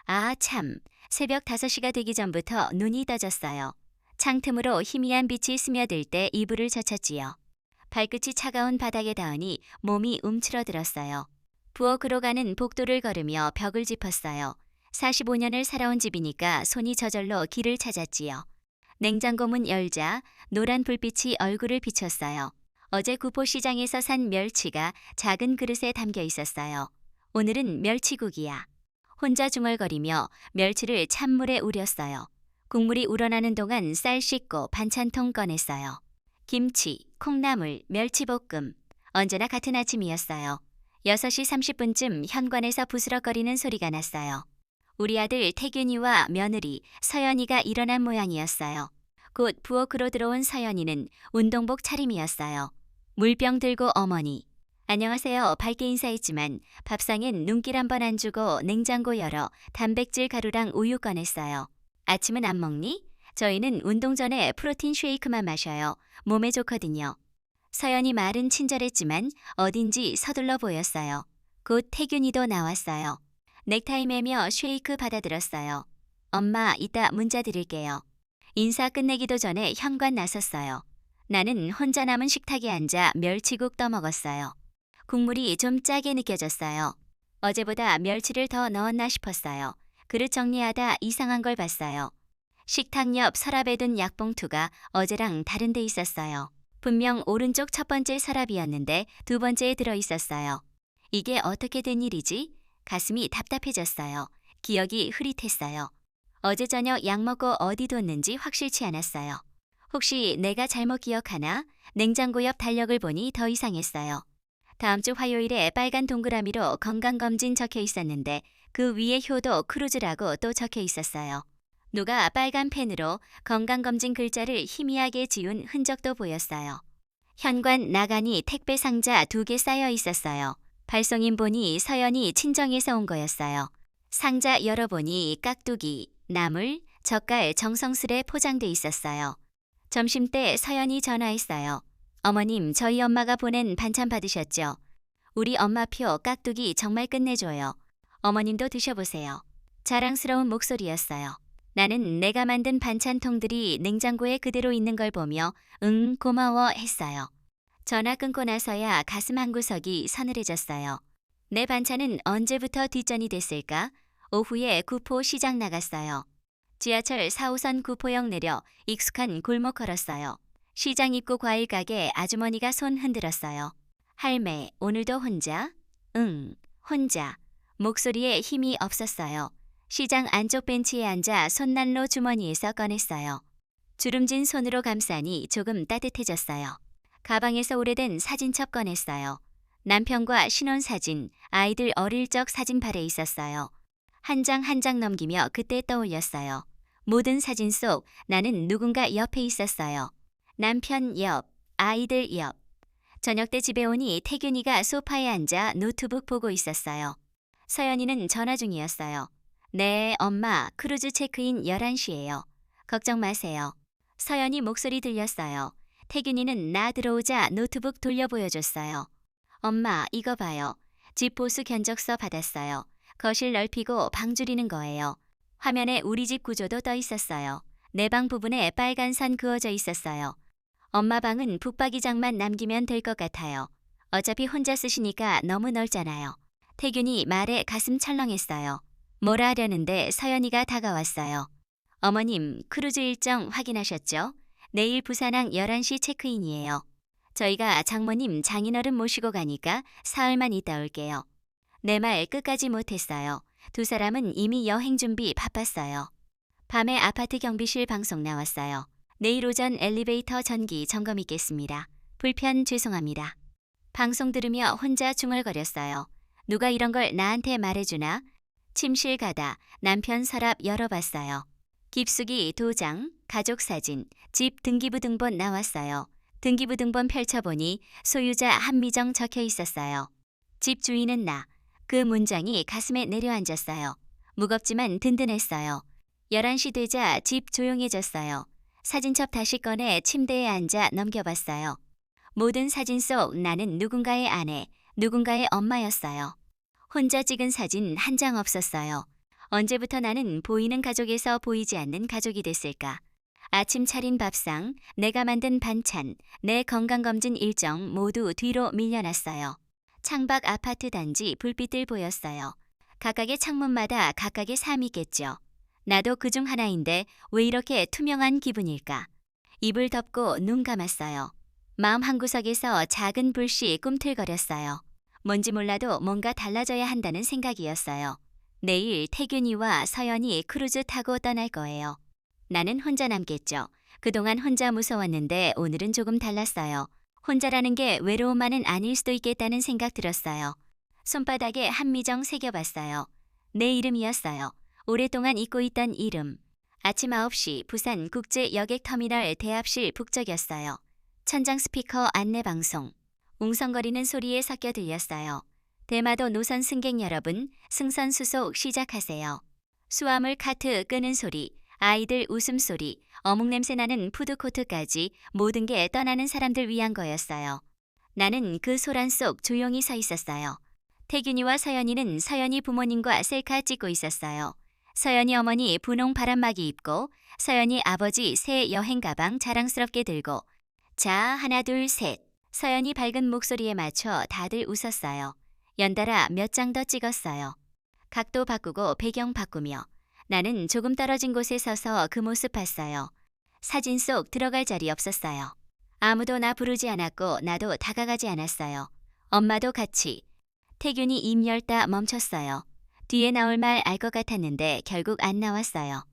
아, 참. 새벽 5시가 되기 전부터 눈이 떠졌어요. 창틈으로 희미한 빛이 스며들 때 이불을 젖혔지요. 발끝이 차가운 바닥에 닿으니 몸이 움츠러들었어요. 부엌으로 가는 복도를 걸으며 벽을 짚었어요. 45년을 살아온 집이니까 손이 저절로 길을 찾았지요. 냉장고 문 열자 노란 불빛이 얼굴을 비췄어요. 어제 구포시장에서 산 멸치가 작은 그릇에 담겨 있었어요. 오늘은 멸치국이야. 혼자 중얼거리며 멸치를 찬물에 우렸어요. 국물이 우러나는 동안 쌀 씻고 반찬통 꺼냈어요. 김치, 콩나물, 멸치볶음. 언제나 같은 아침이었어요. 6시 30분쯤 현관에서 부스럭거리는 소리가 났어요. 우리 아들 태균이와 며느리 서연이가 일어난 모양이었어요. 곧 부엌으로 들어온 서연이는 운동복 차림이었어요. 물병 들고 어머니. 안녕하세요. 밝게 인사했지만 밥상엔 눈길 한 번 안 주고 냉장고 열어 단백질 가루랑 우유 꺼냈어요. 아침은 안 먹니? 저희는 운동 전에 프로틴 쉐이크만 마셔요. 몸에 좋거든요. 서연이 말은 친절했지만 어딘지 서둘러 보였어요. 곧 태균이도 나왔어요. 넥타이 매며 쉐이크 받아들었어요. 엄마, 이따 문자 드릴게요. 인사 끝내기도 전에 현관 나섰어요. 나는 혼자 남은 식탁에 앉아 멸치국 떠먹었어요. 국물이 좀 짜게 느껴졌어요. 어제보다 멸치를 더 넣었나 싶었어요. 그릇 정리하다 이상한 걸 봤어요. 식탁 옆 서랍에 둔 약봉투가 어제랑 다른 데 있었어요. 분명 오른쪽 첫 번째 서랍이었는데 두 번째에 들어 있었어요. 이게 어떻게 된 일이지? 가슴이 답답해졌어요. 기억이 흐릿했어요. 어제 저녁 약 먹고 어디 뒀는지 확실치 않았어요. 혹시 내가 잘못 기억하나? 냉장고 옆 달력을 보니 더 이상했어요. 다음 주 화요일에 빨간 동그라미로 건강검진 적혀 있었는데 그 위에 효도 크루즈라고 또 적혀 있었어요. 누가 빨간 펜으로 건강검진 글자를 희미하게 지운 흔적도 보였어요. 현관 나간이 택배 상자 2개 쌓여 있었어요. 발송인 보니 서연이 친정에서 온 거였어요. 상자 열어보니 깍두기, 나물, 젓갈 정성스레 포장돼 있었어요. 점심때 서연이 전화했어요. 어머님, 저희 엄마가 보낸 반찬 받으셨죠? 우리 엄마표 깍두기 정말 끝내줘요. 어머님도 드셔보세요. 자랑스러운 목소리였어요. 나는 내가 만든 반찬통들이 냉장고에 그대로 있는 걸 보며 응, 고마워 했어요. 전화 끊고 나서야 가슴 한구석이 서늘해졌어요. 내 반찬은 언제부터 뒷전이 됐을까? 오후에 구포 시장 나갔어요. 지하철 4호선 구포역 내려 익숙한 골목 걸었어요. 시장 입구 과일 가게 아주머니가 손 흔들었어요. 할매, 오늘도 혼자? 응, 혼자. 목소리에 힘이 없었어요. 시장 안쪽 벤치에 앉아 손난로 주머니에서 꺼냈어요. 주름진 손으로 감싸니 조금 따뜻해졌어요. 가방에서 오래된 사진첩 꺼냈어요. 남편과 신혼사진, 아이들 어릴 적 사진 발에 있었어요. 한 장 한 장 넘기며 그때 떠올렸어요. 모든 사진 속 나는 누군가 옆에 있었어요. 남편 옆, 아이들 옆. 저녁 때 집에 오니 태균이가 소파에 앉아 노트북 보고 있었어요. 서연이는 전화 중이었어요. 네, 엄마, 크루즈 체크인 11시예요. 걱정 마세요. 서연이 목소리 들렸어요. 태균이는 나 들어오자 노트북 돌려 보여줬어요. 엄마, 이거 봐요. 집 보수 견적서 받았어요. 거실 넓히고 방 줄이는 거예요. 화면에 우리 집 구조도 떠 있었어요. 내 방 부분에 빨간 선 그어져 있었어요. 엄마 방은 북박이장만 남기면 될 것 같아요. 어차피 혼자 쓰시니까 너무 넓잖아요. 태균이 말에 가슴 철렁했어요. 뭐라 하려는데 서연이가 다가왔어요. 어머님, 크루즈 일정 확인하셨죠? 내일 부산항 11시 체크인이에요. 저희가 장모님 장인어른 모시고 가니까 사흘만 있다 올게요. 내 말 끝까지 못했어요. 두 사람은 이미 여행 준비 바빴어요. 밤에 아파트 경비실 방송 나왔어요. 내일 오전 엘리베이터 전기 점검 있겠습니다. 불편 죄송합니다. 방송 들으며 혼자 중얼거렸어요. 누가 이런 걸 나한테 말해주나? 침실 가다 남편 서랍 열어봤어요. 깊숙이 도장, 가족사진, 집 등기부 등본 나왔어요. 등기부 등본 펼쳐보니 소유자 한미정 적혀 있었어요. 집 주인은 나. 그 문장이 가슴에 내려앉았어요. 무겁지만 든든했어요. 11시 되자 집 조용해졌어요. 사진첩 다시 꺼내 침대에 앉아 넘겨봤어요. 모든 사진 속 나는 누군가의 아내, 누군가의 엄마였어요. 혼자 찍은 사진 한 장 없었어요. 언제부터 나는 보이는 가족에서 보이지 않는 가족이 됐을까? 아침 차린 밥상, 내가 만든 반찬, 내 건강검진 일정 모두 뒤로 밀려났어요. 창밖 아파트 단지 불빛들 보였어요. 각각의 창문마다 각각의 삶이 있겠죠. 나도 그중 하나인데 왜 이렇게 투명한 기분일까? 입을 덮고 눈 감았어요. 마음 한구석에서 작은 불씨 꿈틀거렸어요. 뭔지 몰라도 뭔가 달라져야 한다는 생각이었어요. 내일 태균이와 서연이 크루즈 타고 떠날 거예요. 나는 혼자 남겠죠. 그동안 혼자 무서웠는데 오늘은 조금 달랐어요. 혼자라는 게 외로움만은 아닐 수도 있겠다는 생각 들었어요. 손바닥에 한미정 새겨봤어요. 내 이름이었어요. 오랫동안 잊고 있던 이름. 아침 9시 부산 국제여객터미널 대합실 북쪽이었어요. 천장 스피커 안내방송. 웅성거리는 소리에 섞여 들렸어요. 대마도 노선 승객 여러분, 승선 수속 시작하세요. 수화물 카트 끄는 소리, 아이들 웃음소리, 어묵 냄새 나는 푸드코트까지 모든 게 떠나는 사람들 위한 거였어요. 나는 그 소란 속 조용히 서 있었어요. 태균이와 서연이는 서연이 부모님과 셀카 찍고 있었어요. 서연이 어머니 분홍 바람막이 입고 서연이 아버지 새 여행 가방 자랑스럽게 들고 자 하나 둘 셋 서연이 밝은 목소리에 맞춰 다들 웃었어요. 연달아 몇 장 더 찍었어요. 각도 바꾸고 배경 바꾸며 나는 조금 떨어진 곳에 서서 그 모습 봤어요. 사진 속 들어갈 자리 없었어요. 아무도 나 부르지 않았고 나도 다가가지 않았어요. 엄마도 같이. 태균이 입 열다 멈췄어요. 뒤에 나올 말 알 것 같았는데 결국 안 나왔어요.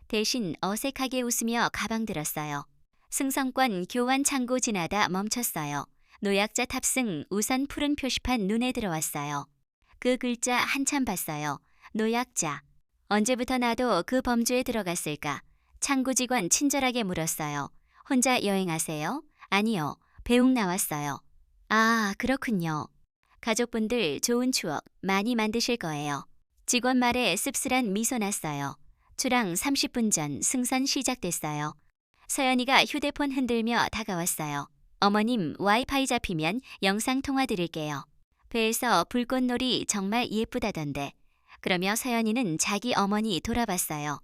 대신 어색하게 웃으며 가방 들었어요. 승선권 교환 창고 지나다 멈췄어요. 노약자 탑승 우선 푸른 표시판 눈에 들어왔어요. 그 글자 한참 봤어요. 노약자. 언제부터 나도 그 범주에 들어갔을까? 창구 직원 친절하게 물었어요. 혼자 여행하세요? 아니요. 배웅 나왔어요. 아, 그렇군요. 가족분들 좋은 추억 많이 만드실 거예요. 직원 말에 씁쓸한 미소 났어요. 출항 30분 전 승선 시작됐어요. 서연이가 휴대폰 흔들며 다가왔어요. 어머님 와이파이 잡히면 영상 통화 드릴게요. 배에서 불꽃놀이 정말 예쁘다던데. 그러며 서연이는 자기 어머니 돌아봤어요.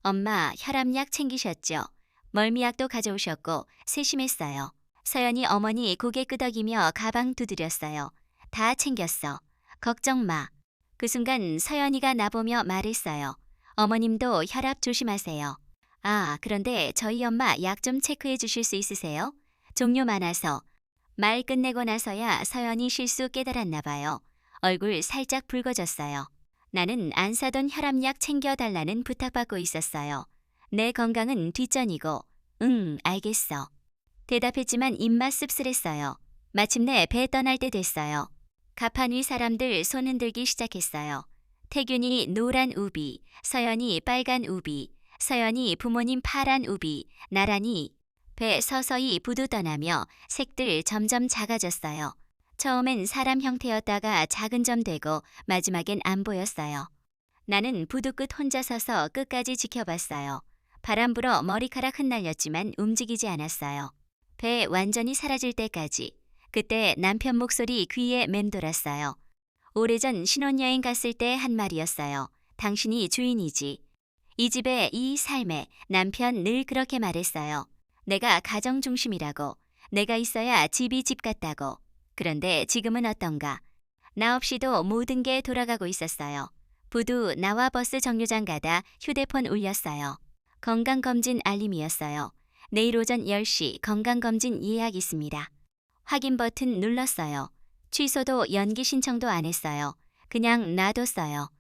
엄마 혈압약 챙기셨죠? 멀미약도 가져오셨고 세심했어요. 서연이 어머니 고개 끄덕이며 가방 두드렸어요. 다 챙겼어. 걱정 마. 그 순간 서연이가 나보며 말했어요. 어머님도 혈압 조심하세요. 아, 그런데 저희 엄마 약 좀 체크해 주실 수 있으세요? 종류 많아서. 말 끝내고 나서야 서연이 실수 깨달았나 봐요. 얼굴 살짝 붉어졌어요. 나는 안 사던 혈압약 챙겨달라는 부탁받고 있었어요. 내 건강은 뒷전이고, 응, 알겠어. 대답했지만 입맛 씁쓸했어요. 마침내 배 떠날 때 됐어요. 가판 위 사람들 손 흔들기 시작했어요. 태균이 노란 우비, 서연이 빨간 우비, 서연이 부모님 파란 우비, 나란히 배 서서히 부두 떠나며 색들 점점 작아졌어요. 처음엔 사람 형태였다가 작은 점 되고 마지막엔 안 보였어요. 나는 부두 끝 혼자 서서 끝까지 지켜봤어요. 바람 불어 머리카락 흩날렸지만 움직이지 않았어요. 배 완전히 사라질 때까지. 그때 남편 목소리 귀에 맴돌았어요. 오래전 신혼여행 갔을 때 한 말이었어요. 당신이 주인이지. 이 집에 이 삶에 남편 늘 그렇게 말했어요. 내가 가정 중심이라고. 내가 있어야 집이 집 같다고. 그런데 지금은 어떤가? 나 없이도 모든 게 돌아가고 있었어요. 부두 나와 버스 정류장 가다 휴대폰 울렸어요. 건강검진 알림이었어요. 내일 오전 10시 건강검진 예약 있습니다. 확인 버튼 눌렀어요. 취소도 연기 신청도 안 했어요. 그냥 놔뒀어요.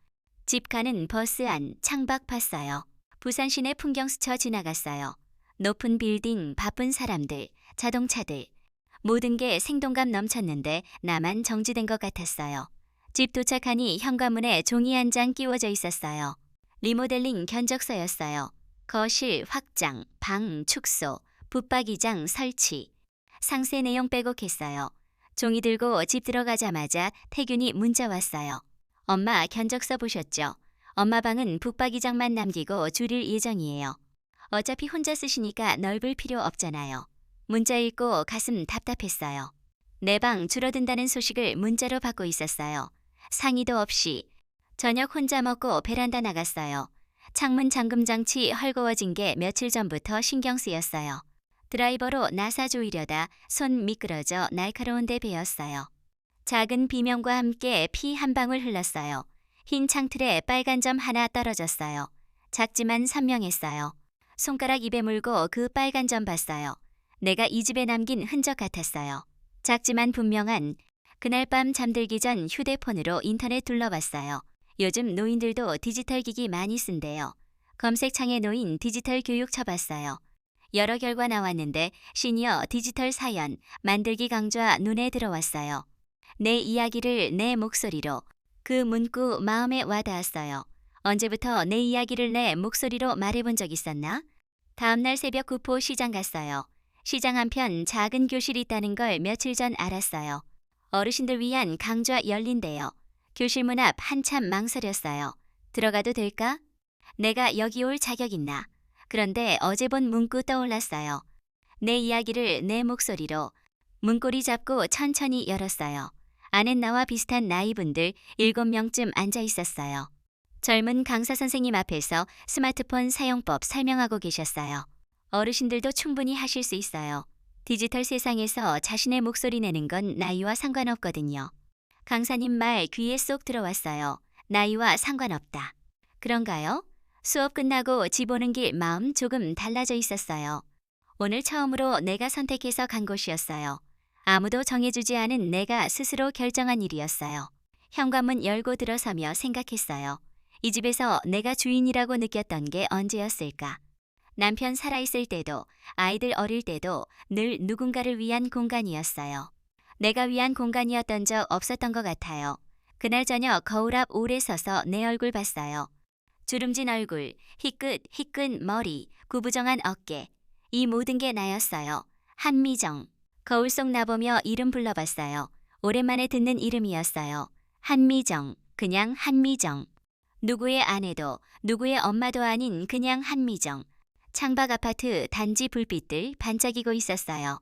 집 가는 버스 안 창밖 봤어요. 부산 시내 풍경 스쳐 지나갔어요. 높은 빌딩, 바쁜 사람들, 자동차들. 모든 게 생동감 넘쳤는데 나만 정지된 것 같았어요. 집 도착하니 현관문에 종이 한 장 끼워져 있었어요. 리모델링 견적서였어요. 거실 확장, 방 축소, 붙박이장 설치. 상세 내용 빼곡했어요. 종이 들고 집 들어가자마자 태균이 문자 왔어요. 엄마 견적서 보셨죠? 엄마 방은 붙박이장만 남기고 줄일 예정이에요. 어차피 혼자 쓰시니까 넓을 필요 없잖아요. 문자 읽고 가슴 답답했어요. 내 방 줄어든다는 소식을 문자로 받고 있었어요. 상의도 없이 저녁 혼자 먹고 베란다 나갔어요. 창문 잠금 장치 헐거워진 게 며칠 전부터 신경 쓰였어요. 드라이버로 나사 조이려다 손 미끄러져 날카로운 데 베었어요. 작은 비명과 함께 피 한 방울 흘렀어요. 흰 창틀에 빨간 점 하나 떨어졌어요. 작지만 선명했어요. 손가락 입에 물고 그 빨간 점 봤어요. 내가 이 집에 남긴 흔적 같았어요. 작지만 분명한. 그날 밤 잠들기 전 휴대폰으로 인터넷 둘러봤어요. 요즘 노인들도 디지털 기기 많이 쓴대요. 검색창에 놓인 디지털 교육 쳐봤어요. 여러 결과 나왔는데 시니어 디지털 사연, 만들기 강좌 눈에 들어왔어요. 내 이야기를 내 목소리로. 그 문구 마음에 와닿았어요. 언제부터 내 이야기를 내 목소리로 말해본 적 있었나? 다음날 새벽 구포 시장 갔어요. 시장 한편 작은 교실이 있다는 걸 며칠 전 알았어요. 어르신들 위한 강좌 열린대요. 교실 문 앞 한참 망설였어요. 들어가도 될까? 내가 여기 올 자격 있나? 그런데 어제 본 문구 떠올랐어요. 내 이야기를 내 목소리로. 문고리 잡고 천천히 열었어요. 안엔 나와 비슷한 나이분들 7명쯤 앉아 있었어요. 젊은 강사 선생님 앞에서 스마트폰 사용법 설명하고 계셨어요. 어르신들도 충분히 하실 수 있어요. 디지털 세상에서 자신의 목소리 내는 건 나이와 상관없거든요. 강사님 말 귀에 쏙 들어왔어요. 나이와 상관없다. 그런가요? 수업 끝나고 집 오는 길 마음 조금 달라져 있었어요. 오늘 처음으로 내가 선택해서 간 곳이었어요. 아무도 정해주지 않은 내가 스스로 결정한 일이었어요. 현관문 열고 들어서며 생각했어요. 이 집에서 내가 주인이라고 느꼈던 게 언제였을까? 남편 살아있을 때도, 아이들 어릴 때도 늘 누군가를 위한 공간이었어요. 내가 위한 공간이었던 적 없었던 것 같아요. 그날 저녁 거울 앞 오래 서서 내 얼굴 봤어요. 주름진 얼굴, 희끗 머리, 구부정한 어깨. 이 모든 게 나였어요. 한미정. 거울 속 나보며 이름 불러봤어요. 오랜만에 듣는 이름이었어요. 한미정, 그냥 한미정. 누구의 아내도 누구의 엄마도 아닌 그냥 한미정. 창밖 아파트 단지 불빛들 반짝이고 있었어요.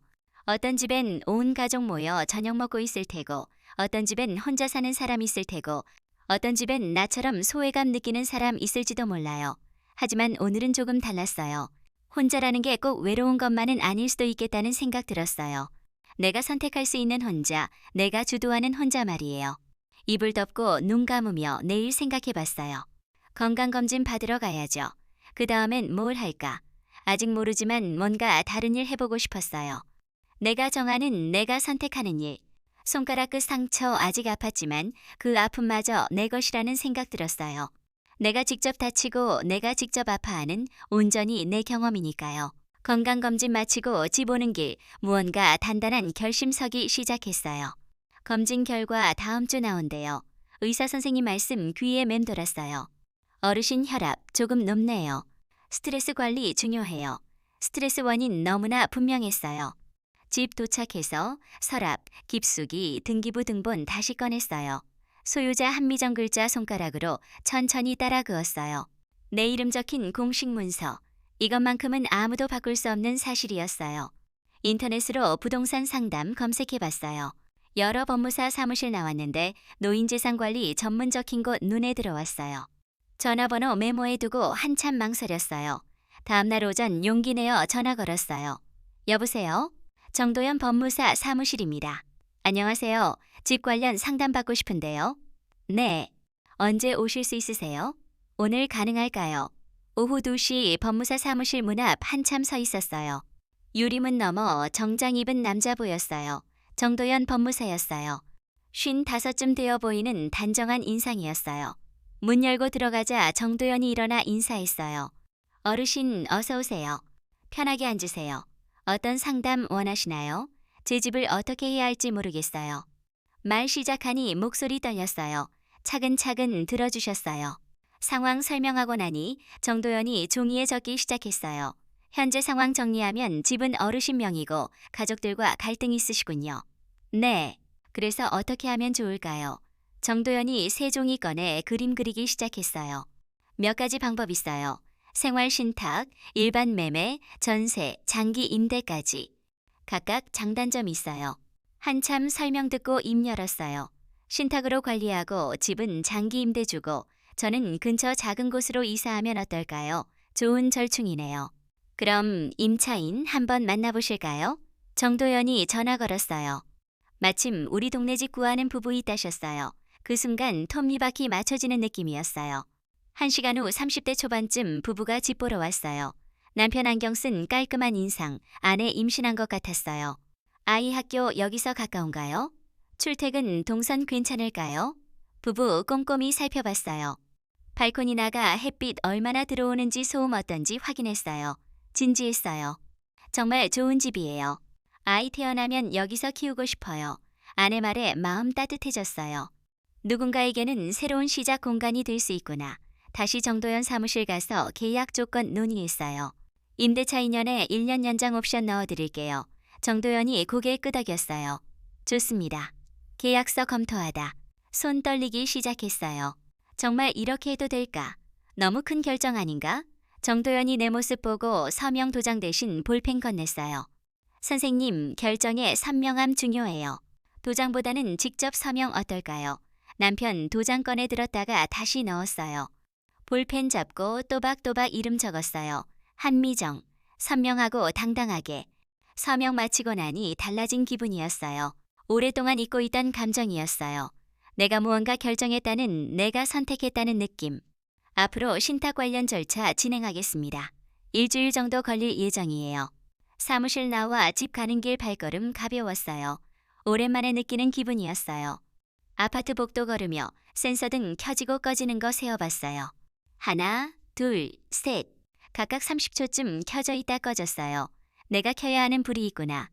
어떤 집엔 온 가족 모여 저녁 먹고 있을 테고, 어떤 집엔 혼자 사는 사람 있을 테고, 어떤 집엔 나처럼 소외감 느끼는 사람 있을지도 몰라요. 하지만 오늘은 조금 달랐어요. 혼자라는 게 꼭 외로운 것만은 아닐 수도 있겠다는 생각 들었어요. 내가 선택할 수 있는 혼자, 내가 주도하는 혼자 말이에요. 입을 덮고 눈 감으며 내일 생각해봤어요. 건강검진 받으러 가야죠. 그 다음엔 뭘 할까? 아직 모르지만 뭔가 다른 일 해보고 싶었어요. 내가 정하는, 내가 선택하는 일. 손가락 끝 상처 아직 아팠지만 그 아픔마저 내 것이라는 생각 들었어요. 내가 직접 다치고 내가 직접 아파하는 온전히 내 경험이니까요. 건강검진 마치고 집 오는 길 무언가 단단한 결심 서기 시작했어요. 검진 결과 다음 주 나온대요. 의사 선생님 말씀 귀에 맴돌았어요. 어르신 혈압 조금 높네요. 스트레스 관리 중요해요. 스트레스 원인 너무나 분명했어요. 집 도착해서 서랍, 깁수기, 등기부 등본 다시 꺼냈어요. 소유자 한미정 글자 손가락으로 천천히 따라 그었어요. 내 이름 적힌 공식 문서. 이것만큼은 아무도 바꿀 수 없는 사실이었어요. 인터넷으로 부동산 상담 검색해봤어요. 여러 법무사 사무실 나왔는데 노인재산관리 전문 적힌 곳 눈에 들어왔어요. 전화번호 메모해두고 한참 망설였어요. 다음날 오전 용기 내어 전화 걸었어요. 여보세요? 정도연 법무사 사무실입니다. 안녕하세요. 집 관련 상담받고 싶은데요. 네. 언제 오실 수 있으세요? 오늘 가능할까요? 오후 2시 법무사 사무실 문 앞 한참 서 있었어요. 유리문 너머 정장 입은 남자 보였어요. 정도연 법무사였어요. 55쯤 되어 보이는 단정한 인상이었어요. 문 열고 들어가자 정도연이 일어나 인사했어요. 어르신 어서 오세요. 편하게 앉으세요. 어떤 상담 원하시나요? 제 집을 어떻게 해야 할지 모르겠어요. 말 시작하니 목소리 떨렸어요. 차근차근 들어주셨어요. 상황 설명하고 나니 정도연이 종이에 적기 시작했어요. 현재 상황 정리하면 집은 어르신 명의고 가족들과 갈등 있으시군요. 네. 그래서 어떻게 하면 좋을까요? 정도연이 새 종이 꺼내 그림 그리기 시작했어요. 몇 가지 방법 있어요. 생활 신탁, 일반 매매, 전세, 장기 임대까지. 각각 장단점이 있어요. 한참 설명 듣고 입 열었어요. 신탁으로 관리하고 집은 장기 임대 주고 저는 근처 작은 곳으로 이사하면 어떨까요? 좋은 절충이네요. 그럼 임차인 한번 만나보실까요? 정도연이 전화 걸었어요. 마침 우리 동네 집 구하는 부부 있다셨어요. 그 순간 톱니바퀴 맞춰지는 느낌이었어요. 1시간 후 30대 초반쯤 부부가 집 보러 왔어요. 남편 안경 쓴 깔끔한 인상, 아내 임신한 것 같았어요. 아이 학교 여기서 가까운가요? 출퇴근 동선 괜찮을까요? 부부 꼼꼼히 살펴봤어요. 발코니 나가 햇빛 얼마나 들어오는지 소음 어떤지 확인했어요. 진지했어요. 정말 좋은 집이에요. 아이 태어나면 여기서 키우고 싶어요. 아내 말에 마음 따뜻해졌어요. 누군가에게는 새로운 시작 공간이 될 수 있구나. 다시 정도연 사무실 가서 계약 조건 논의했어요. 임대차 2년에 1년 연장 옵션 넣어드릴게요. 정도연이 고개 끄덕였어요. 좋습니다. 계약서 검토하다. 손 떨리기 시작했어요. 정말 이렇게 해도 될까? 너무 큰 결정 아닌가? 정도연이 내 모습 보고 서명 도장 대신 볼펜 건넸어요. 선생님, 결정에 선명함 중요해요. 도장보다는 직접 서명 어떨까요? 남편 도장 꺼내 들었다가 다시 넣었어요. 볼펜 잡고 또박또박 이름 적었어요. 한미정. 선명하고 당당하게. 서명 마치고 나니 달라진 기분이었어요. 오랫동안 잊고 있던 감정이었어요. 내가 무언가 결정했다는, 내가 선택했다는 느낌. 앞으로 신탁 관련 절차 진행하겠습니다. 일주일 정도 걸릴 예정이에요. 사무실 나와 집 가는 길 발걸음 가벼웠어요. 오랜만에 느끼는 기분이었어요. 아파트 복도 걸으며 센서 등 켜지고 꺼지는 거 세어봤어요. 하나, 둘, 셋. 각각 30초쯤 켜져 있다 꺼졌어요. 내가 켜야 하는 불이 있구나.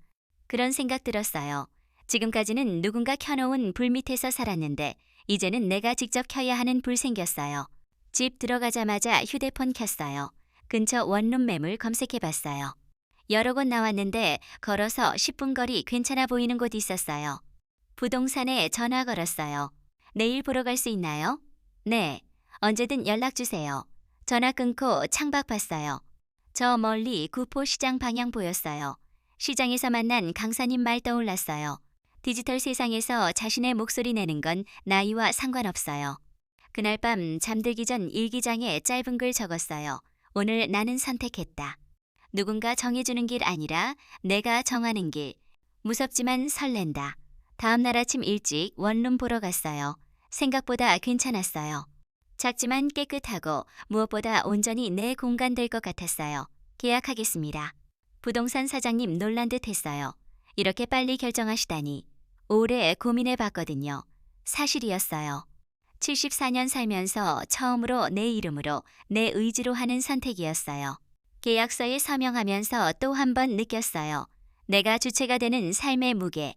그런 생각 들었어요. 지금까지는 누군가 켜놓은 불 밑에서 살았는데 이제는 내가 직접 켜야 하는 불 생겼어요. 집 들어가자마자 휴대폰 켰어요. 근처 원룸 매물 검색해봤어요. 여러 곳 나왔는데 걸어서 10분 거리 괜찮아 보이는 곳 있었어요. 부동산에 전화 걸었어요. 내일 보러 갈 수 있나요? 네, 언제든 연락 주세요. 전화 끊고 창밖 봤어요. 저 멀리 구포시장 방향 보였어요. 시장에서 만난 강사님 말 떠올랐어요. 디지털 세상에서 자신의 목소리 내는 건 나이와 상관없어요. 그날 밤 잠들기 전 일기장에 짧은 글 적었어요. 오늘 나는 선택했다. 누군가 정해주는 길 아니라 내가 정하는 길. 무섭지만 설렌다. 다음 날 아침 일찍 원룸 보러 갔어요. 생각보다 괜찮았어요. 작지만 깨끗하고 무엇보다 온전히 내 공간 될 것 같았어요. 계약하겠습니다. 부동산 사장님 놀란 듯 했어요. 이렇게 빨리 결정하시다니. 오래 고민해 봤거든요. 사실이었어요. 74년 살면서 처음으로 내 이름으로, 내 의지로 하는 선택이었어요. 계약서에 서명하면서 또 한 번 느꼈어요. 내가 주체가 되는 삶의 무게.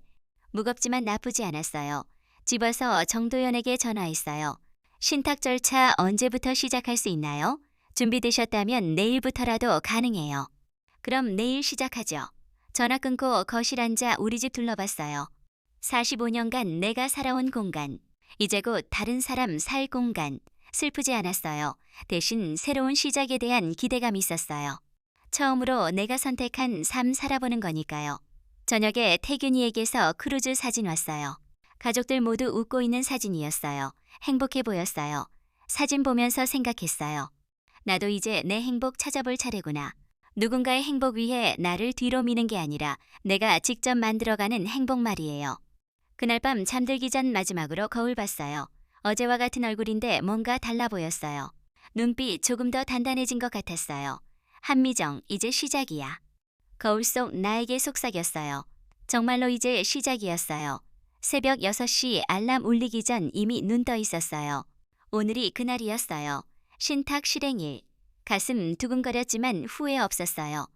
무겁지만 나쁘지 않았어요. 집어서 정도연에게 전화했어요. 신탁 절차 언제부터 시작할 수 있나요? 준비되셨다면 내일부터라도 가능해요. 그럼 내일 시작하죠. 전화 끊고 거실 앉아 우리 집 둘러봤어요. 45년간 내가 살아온 공간. 이제 곧 다른 사람 살 공간. 슬프지 않았어요. 대신 새로운 시작에 대한 기대감이 있었어요. 처음으로 내가 선택한 삶 살아보는 거니까요. 저녁에 태균이에게서 크루즈 사진 왔어요. 가족들 모두 웃고 있는 사진이었어요. 행복해 보였어요. 사진 보면서 생각했어요. 나도 이제 내 행복 찾아볼 차례구나. 누군가의 행복 위해 나를 뒤로 미는 게 아니라 내가 직접 만들어가는 행복 말이에요. 그날 밤 잠들기 전 마지막으로 거울 봤어요. 어제와 같은 얼굴인데 뭔가 달라 보였어요. 눈빛 조금 더 단단해진 것 같았어요. 한미정, 이제 시작이야. 거울 속 나에게 속삭였어요. 정말로 이제 시작이었어요. 새벽 6시 알람 울리기 전 이미 눈 떠 있었어요. 오늘이 그날이었어요. 신탁 실행일. 가슴 두근거렸지만 후회 없었어요.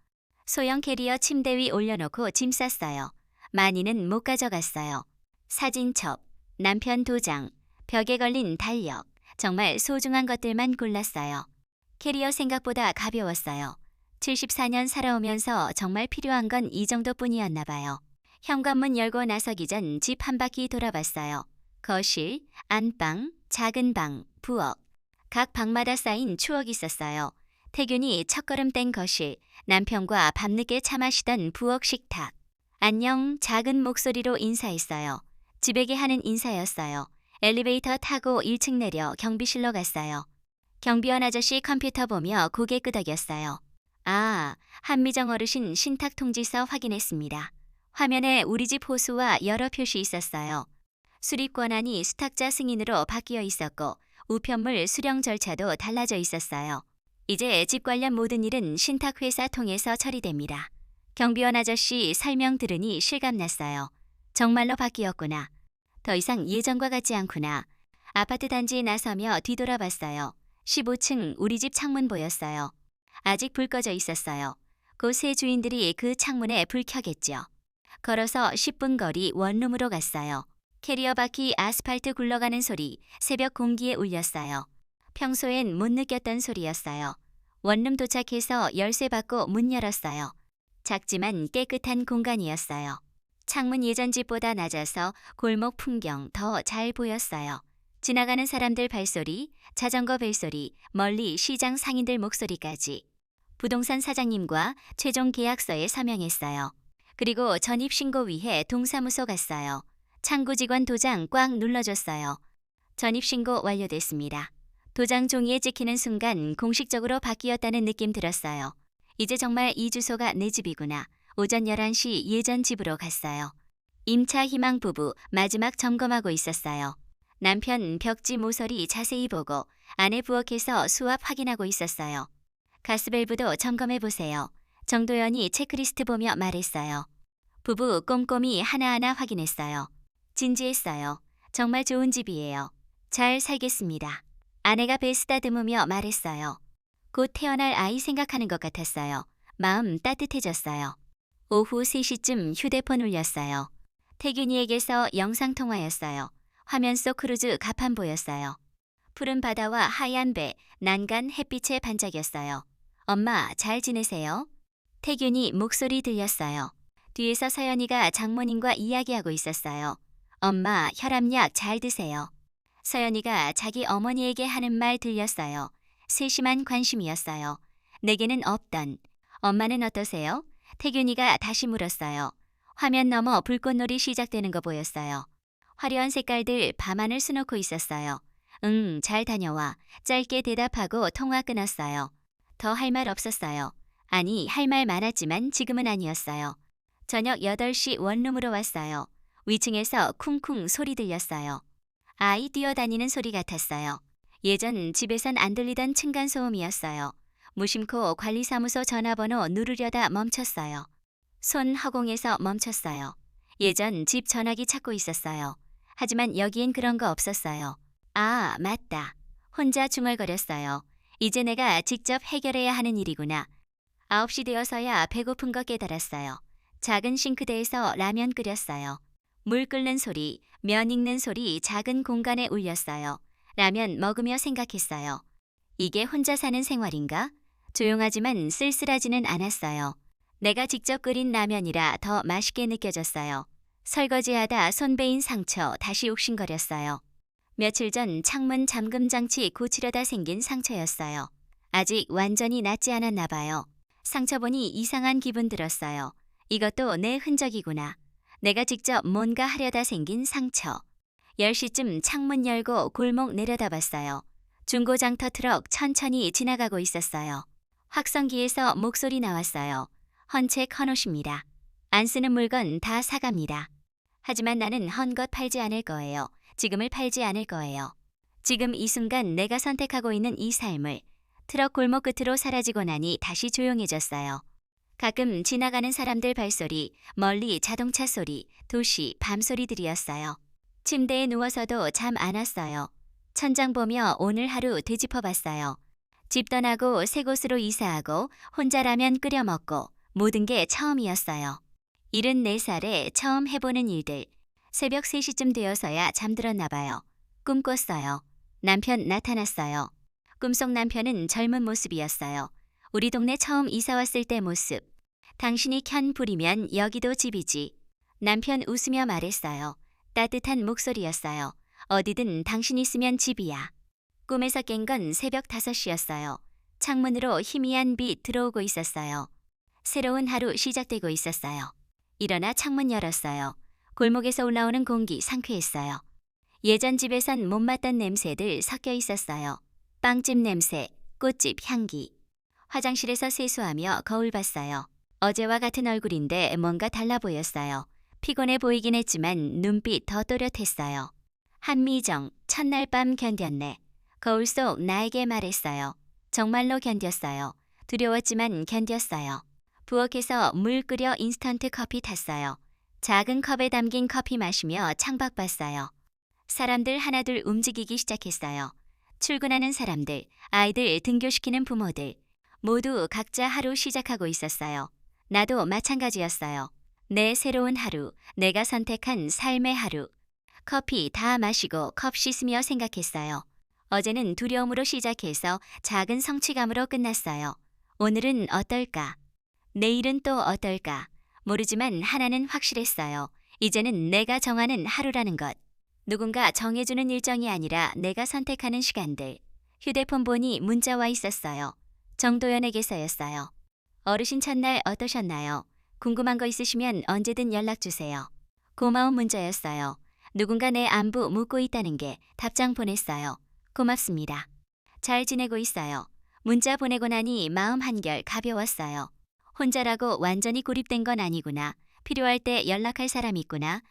소형 캐리어 침대 위 올려놓고 짐 쌌어요. 많이는 못 가져갔어요. 사진첩, 남편 도장, 벽에 걸린 달력, 정말 소중한 것들만 골랐어요. 캐리어 생각보다 가벼웠어요. 74년 살아오면서 정말 필요한 건 이 정도뿐이었나 봐요. 현관문 열고 나서기 전 집 한 바퀴 돌아봤어요. 거실, 안방, 작은 방, 부엌. 각 방마다 쌓인 추억이 있었어요. 태균이 첫걸음 뗀 거실, 남편과 밤늦게 차 마시던 부엌 식탁. 안녕 작은 목소리로 인사했어요. 집에게 하는 인사였어요. 엘리베이터 타고 1층 내려 경비실로 갔어요. 경비원 아저씨 컴퓨터 보며 고개 끄덕였어요. 아, 한미정 어르신 신탁 통지서 확인했습니다. 화면에 우리 집 호수와 여러 표시 있었어요. 수립 권한이 수탁자 승인으로 바뀌어 있었고 우편물 수령 절차도 달라져 있었어요. 이제 집 관련 모든 일은 신탁회사 통해서 처리됩니다. 경비원 아저씨 설명 들으니 실감났어요. 정말로 바뀌었구나. 더 이상 예전과 같지 않구나. 아파트 단지에 나서며 뒤돌아봤어요. 15층 우리 집 창문 보였어요. 아직 불 꺼져 있었어요. 곧 새 주인들이 그 창문에 불 켜겠죠. 걸어서 10분 거리 원룸으로 갔어요. 캐리어 바퀴 아스팔트 굴러가는 소리 새벽 공기에 울렸어요. 평소엔 못 느꼈던 소리였어요. 원룸 도착해서 열쇠 받고 문 열었어요. 작지만 깨끗한 공간이었어요. 창문 예전 집보다 낮아서 골목 풍경 더 잘 보였어요. 지나가는 사람들 발소리, 자전거 벨소리, 멀리 시장 상인들 목소리까지. 부동산 사장님과 최종 계약서에 서명했어요. 그리고 전입신고위해 동사무소 갔어요. 창구 직원 도장 꽉 눌러줬어요. 전입신고 완료됐습니다. 도장 종이에 찍히는 순간 공식적으로 바뀌었다는 느낌 들었어요. 이제 정말 이 주소가 내 집이구나. 오전 11시 예전 집으로 갔어요. 임차 희망 부부 마지막 점검하고 있었어요. 남편 벽지 모서리 자세히 보고 아내 부엌에서 수압 확인하고 있었어요. 가스밸브도 점검해보세요. 정도연이 체크리스트 보며 말했어요. 부부 꼼꼼히 하나하나 확인했어요. 진지했어요. 정말 좋은 집이에요. 잘 살겠습니다. 아내가 배 쓰다듬으며 말했어요. 곧 태어날 아이 생각하는 것 같았어요. 마음 따뜻해졌어요. 오후 3시쯤 휴대폰 울렸어요. 태균이에게서 영상통화였어요. 화면 속 크루즈 갑판 보였어요. 푸른 바다와 하얀 배, 난간 햇빛에 반짝였어요. 엄마, 잘 지내세요? 태균이 목소리 들렸어요. 뒤에서 서연이가 장모님과 이야기하고 있었어요. 엄마, 혈압약 잘 드세요. 서연이가 자기 어머니에게 하는 말 들렸어요. 세심한 관심이었어요. 내게는 없던. 엄마는 어떠세요? 태균이가 다시 물었어요. 화면 너머 불꽃놀이 시작되는 거 보였어요. 화려한 색깔들 밤하늘 수놓고 있었어요. 응, 잘 다녀와. 짧게 대답하고 통화 끊었어요. 더 할 말 없었어요. 아니, 할 말 많았지만 지금은 아니었어요. 저녁 8시 원룸으로 왔어요. 위층에서 쿵쿵 소리 들렸어요. 아이 뛰어다니는 소리 같았어요. 예전 집에선 안 들리던 층간소음이었어요. 무심코 관리사무소 전화번호 누르려다 멈췄어요. 손 허공에서 멈췄어요. 예전 집 전화기 찾고 있었어요. 하지만 여기엔 그런 거 없었어요. 아, 맞다. 혼자 중얼거렸어요. 이제 내가 직접 해결해야 하는 일이구나. 9시 되어서야 배고픈 거 깨달았어요. 작은 싱크대에서 라면 끓였어요. 물 끓는 소리, 면 익는 소리 작은 공간에 울렸어요. 라면 먹으며 생각했어요. 이게 혼자 사는 생활인가? 조용하지만 쓸쓸하지는 않았어요. 내가 직접 끓인 라면이라 더 맛있게 느껴졌어요. 설거지하다 손 베인 상처 다시 욱신거렸어요. 며칠 전 창문 잠금 장치 고치려다 생긴 상처였어요. 아직 완전히 낫지 않았나 봐요. 상처 보니 이상한 기분 들었어요. 이것도 내 흔적이구나. 내가 직접 뭔가 하려다 생긴 상처. 10시쯤 창문 열고 골목 내려다봤어요. 중고장터 트럭 천천히 지나가고 있었어요. 확성기에서 목소리 나왔어요. 헌채 커놓으십니다. 안 쓰는 물건 다 사갑니다. 하지만 나는 헌것 팔지 않을 거예요. 지금을 팔지 않을 거예요. 지금 이 순간 내가 선택하고 있는 이 삶을. 트럭 골목 끝으로 사라지고 나니 다시 조용해졌어요. 가끔 지나가는 사람들 발소리, 멀리 자동차 소리, 도시, 밤소리들이었어요. 침대에 누워서도 잠 안 왔어요. 천장 보며 오늘 하루 되짚어봤어요. 집 떠나고 새 곳으로 이사하고 혼자 라면 끓여 먹고 모든 게 처음이었어요. 74살에 처음 해보는 일들. 새벽 3시쯤 되어서야 잠들었나 봐요. 꿈 꿨어요. 남편 나타났어요. 꿈속 남편은 젊은 모습이었어요. 우리 동네 처음 이사 왔을 때 모습. 당신이 켠 불이면 여기도 집이지. 남편 웃으며 말했어요. 따뜻한 목소리였어요. 어디든 당신 있으면 집이야. 꿈에서 깬 건 새벽 5시였어요. 창문으로 희미한 빛 들어오고 있었어요. 새로운 하루 시작되고 있었어요. 일어나 창문 열었어요. 골목에서 올라오는 공기 상쾌했어요. 예전 집에선 못 맡던 냄새들 섞여 있었어요. 빵집 냄새, 꽃집 향기. 화장실에서 세수하며 거울 봤어요. 어제와 같은 얼굴인데 뭔가 달라 보였어요. 피곤해 보이긴 했지만 눈빛 더 또렷했어요. 한미정, 첫날 밤 견뎠네. 거울 속 나에게 말했어요. 정말로 견뎠어요. 두려웠지만 견뎠어요. 부엌에서 물 끓여 인스턴트 커피 탔어요. 작은 컵에 담긴 커피 마시며 창밖 봤어요. 사람들 하나둘 움직이기 시작했어요. 출근하는 사람들, 아이들 등교시키는 부모들. 모두 각자 하루 시작하고 있었어요. 나도 마찬가지였어요. 내 새로운 하루, 내가 선택한 삶의 하루. 커피 다 마시고 컵 씻으며 생각했어요. 어제는 두려움으로 시작해서 작은 성취감으로 끝났어요. 오늘은 어떨까? 내일은 또 어떨까? 모르지만 하나는 확실했어요. 이제는 내가 정하는 하루라는 것. 누군가 정해주는 일정이 아니라 내가 선택하는 시간들. 휴대폰 보니 문자 와 있었어요. 정도연에게서였어요. 어르신 첫날 어떠셨나요? 궁금한 거 있으시면 언제든 연락주세요. 고마운 문자였어요. 누군가 내 안부 묻고 있다는 게 답장 보냈어요. 고맙습니다. 잘 지내고 있어요. 문자 보내고 나니 마음 한결 가벼웠어요. 혼자라고 완전히 고립된 건 아니구나. 필요할 때 연락할 사람이 있구나.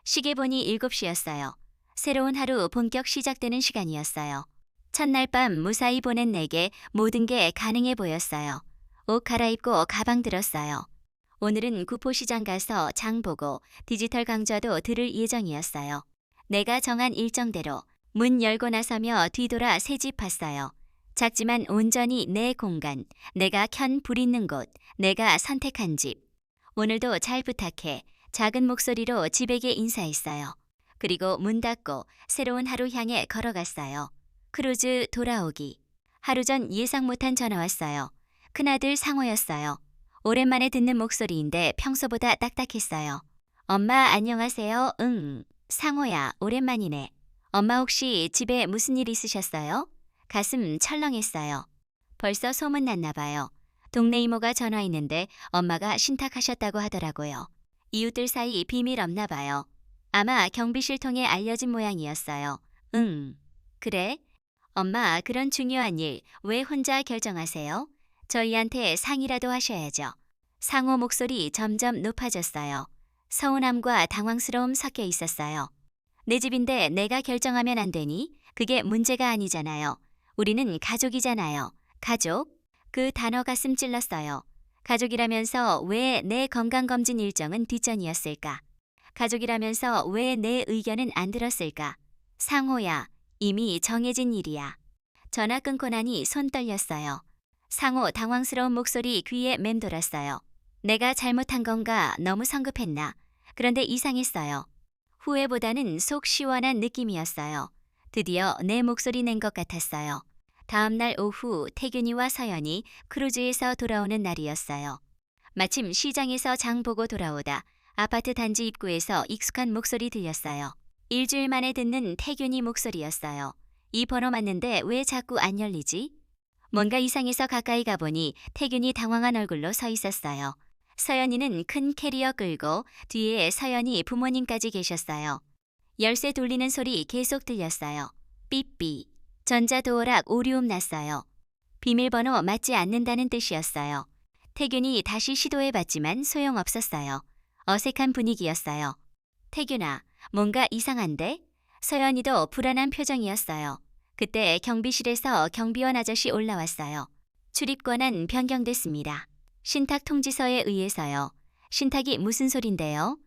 시계 보니 7시였어요. 새로운 하루 본격 시작되는 시간이었어요. 첫날 밤 무사히 보낸 내게 모든 게 가능해 보였어요. 옷 갈아입고 가방 들었어요. 오늘은 구포시장 가서 장 보고 디지털 강좌도 들을 예정이었어요. 내가 정한 일정대로 문 열고 나서며 뒤돌아 새집 봤어요. 작지만 온전히 내 공간, 내가 켠 불 있는 곳, 내가 선택한 집. 오늘도 잘 부탁해. 작은 목소리로 집에게 인사했어요. 그리고 문 닫고 새로운 하루 향해 걸어갔어요. 크루즈 돌아오기. 하루 전 예상 못한 전화 왔어요. 큰아들 상호였어요. 오랜만에 듣는 목소리인데 평소보다 딱딱했어요. 엄마 안녕하세요. 응. 상호야 오랜만이네. 엄마 혹시 집에 무슨 일 있으셨어요? 가슴 철렁했어요. 벌써 소문났나 봐요. 동네 이모가 전화했는데 엄마가 신탁하셨다고 하더라고요. 이웃들 사이 비밀 없나 봐요. 아마 경비실 통해 알려진 모양이었어요. 응. 그래? 엄마 그런 중요한 일 왜 혼자 결정하세요? 저희한테 상의라도 하셔야죠. 상호 목소리 점점 높아졌어요. 서운함과 당황스러움 섞여 있었어요. 내 집인데 내가 결정하면 안 되니? 그게 문제가 아니잖아요. 우리는 가족이잖아요. 가족? 그 단어 가슴 찔렀어요. 가족이라면서 왜 내 건강검진 일정은 뒷전이었을까? 가족이라면서 왜 내 의견은 안 들었을까? 상호야, 이미 정해진 일이야. 전화 끊고 나니 손 떨렸어요. 상호 당황스러운 목소리 귀에 맴돌았어요. 내가 잘못한 건가 너무 성급했나? 그런데 이상했어요. 후회보다는 속 시원한 느낌이었어요. 드디어 내 목소리 낸 것 같았어요. 다음 날 오후 태균이와 서연이 크루즈에서 돌아오는 날이었어요. 마침 시장에서 장 보고 돌아오다 아파트 단지 입구에서 익숙한 목소리 들렸어요. 일주일 만에 듣는 태균이 목소리였어요. 이 번호 맞는데 왜 자꾸 안 열리지? 뭔가 이상해서 가까이 가보니 태균이 당황한 얼굴로 서 있었어요. 서연이는 큰 캐리어 끌고 뒤에 서연이 부모님까지 계셨어요. 열쇠 돌리는 소리 계속 들렸어요. 삐삐. 전자도어락 오류음 났어요. 비밀번호 맞지 않는다는 뜻이었어요. 태균이 다시 시도해봤지만 소용없었어요. 어색한 분위기였어요. 태균아, 뭔가 이상한데? 서연이도 불안한 표정이었어요. 그때 경비실에서 경비원 아저씨 올라왔어요. 출입 권한 변경됐습니다. 신탁 통지서에 의해서요. 신탁이 무슨 소린데요?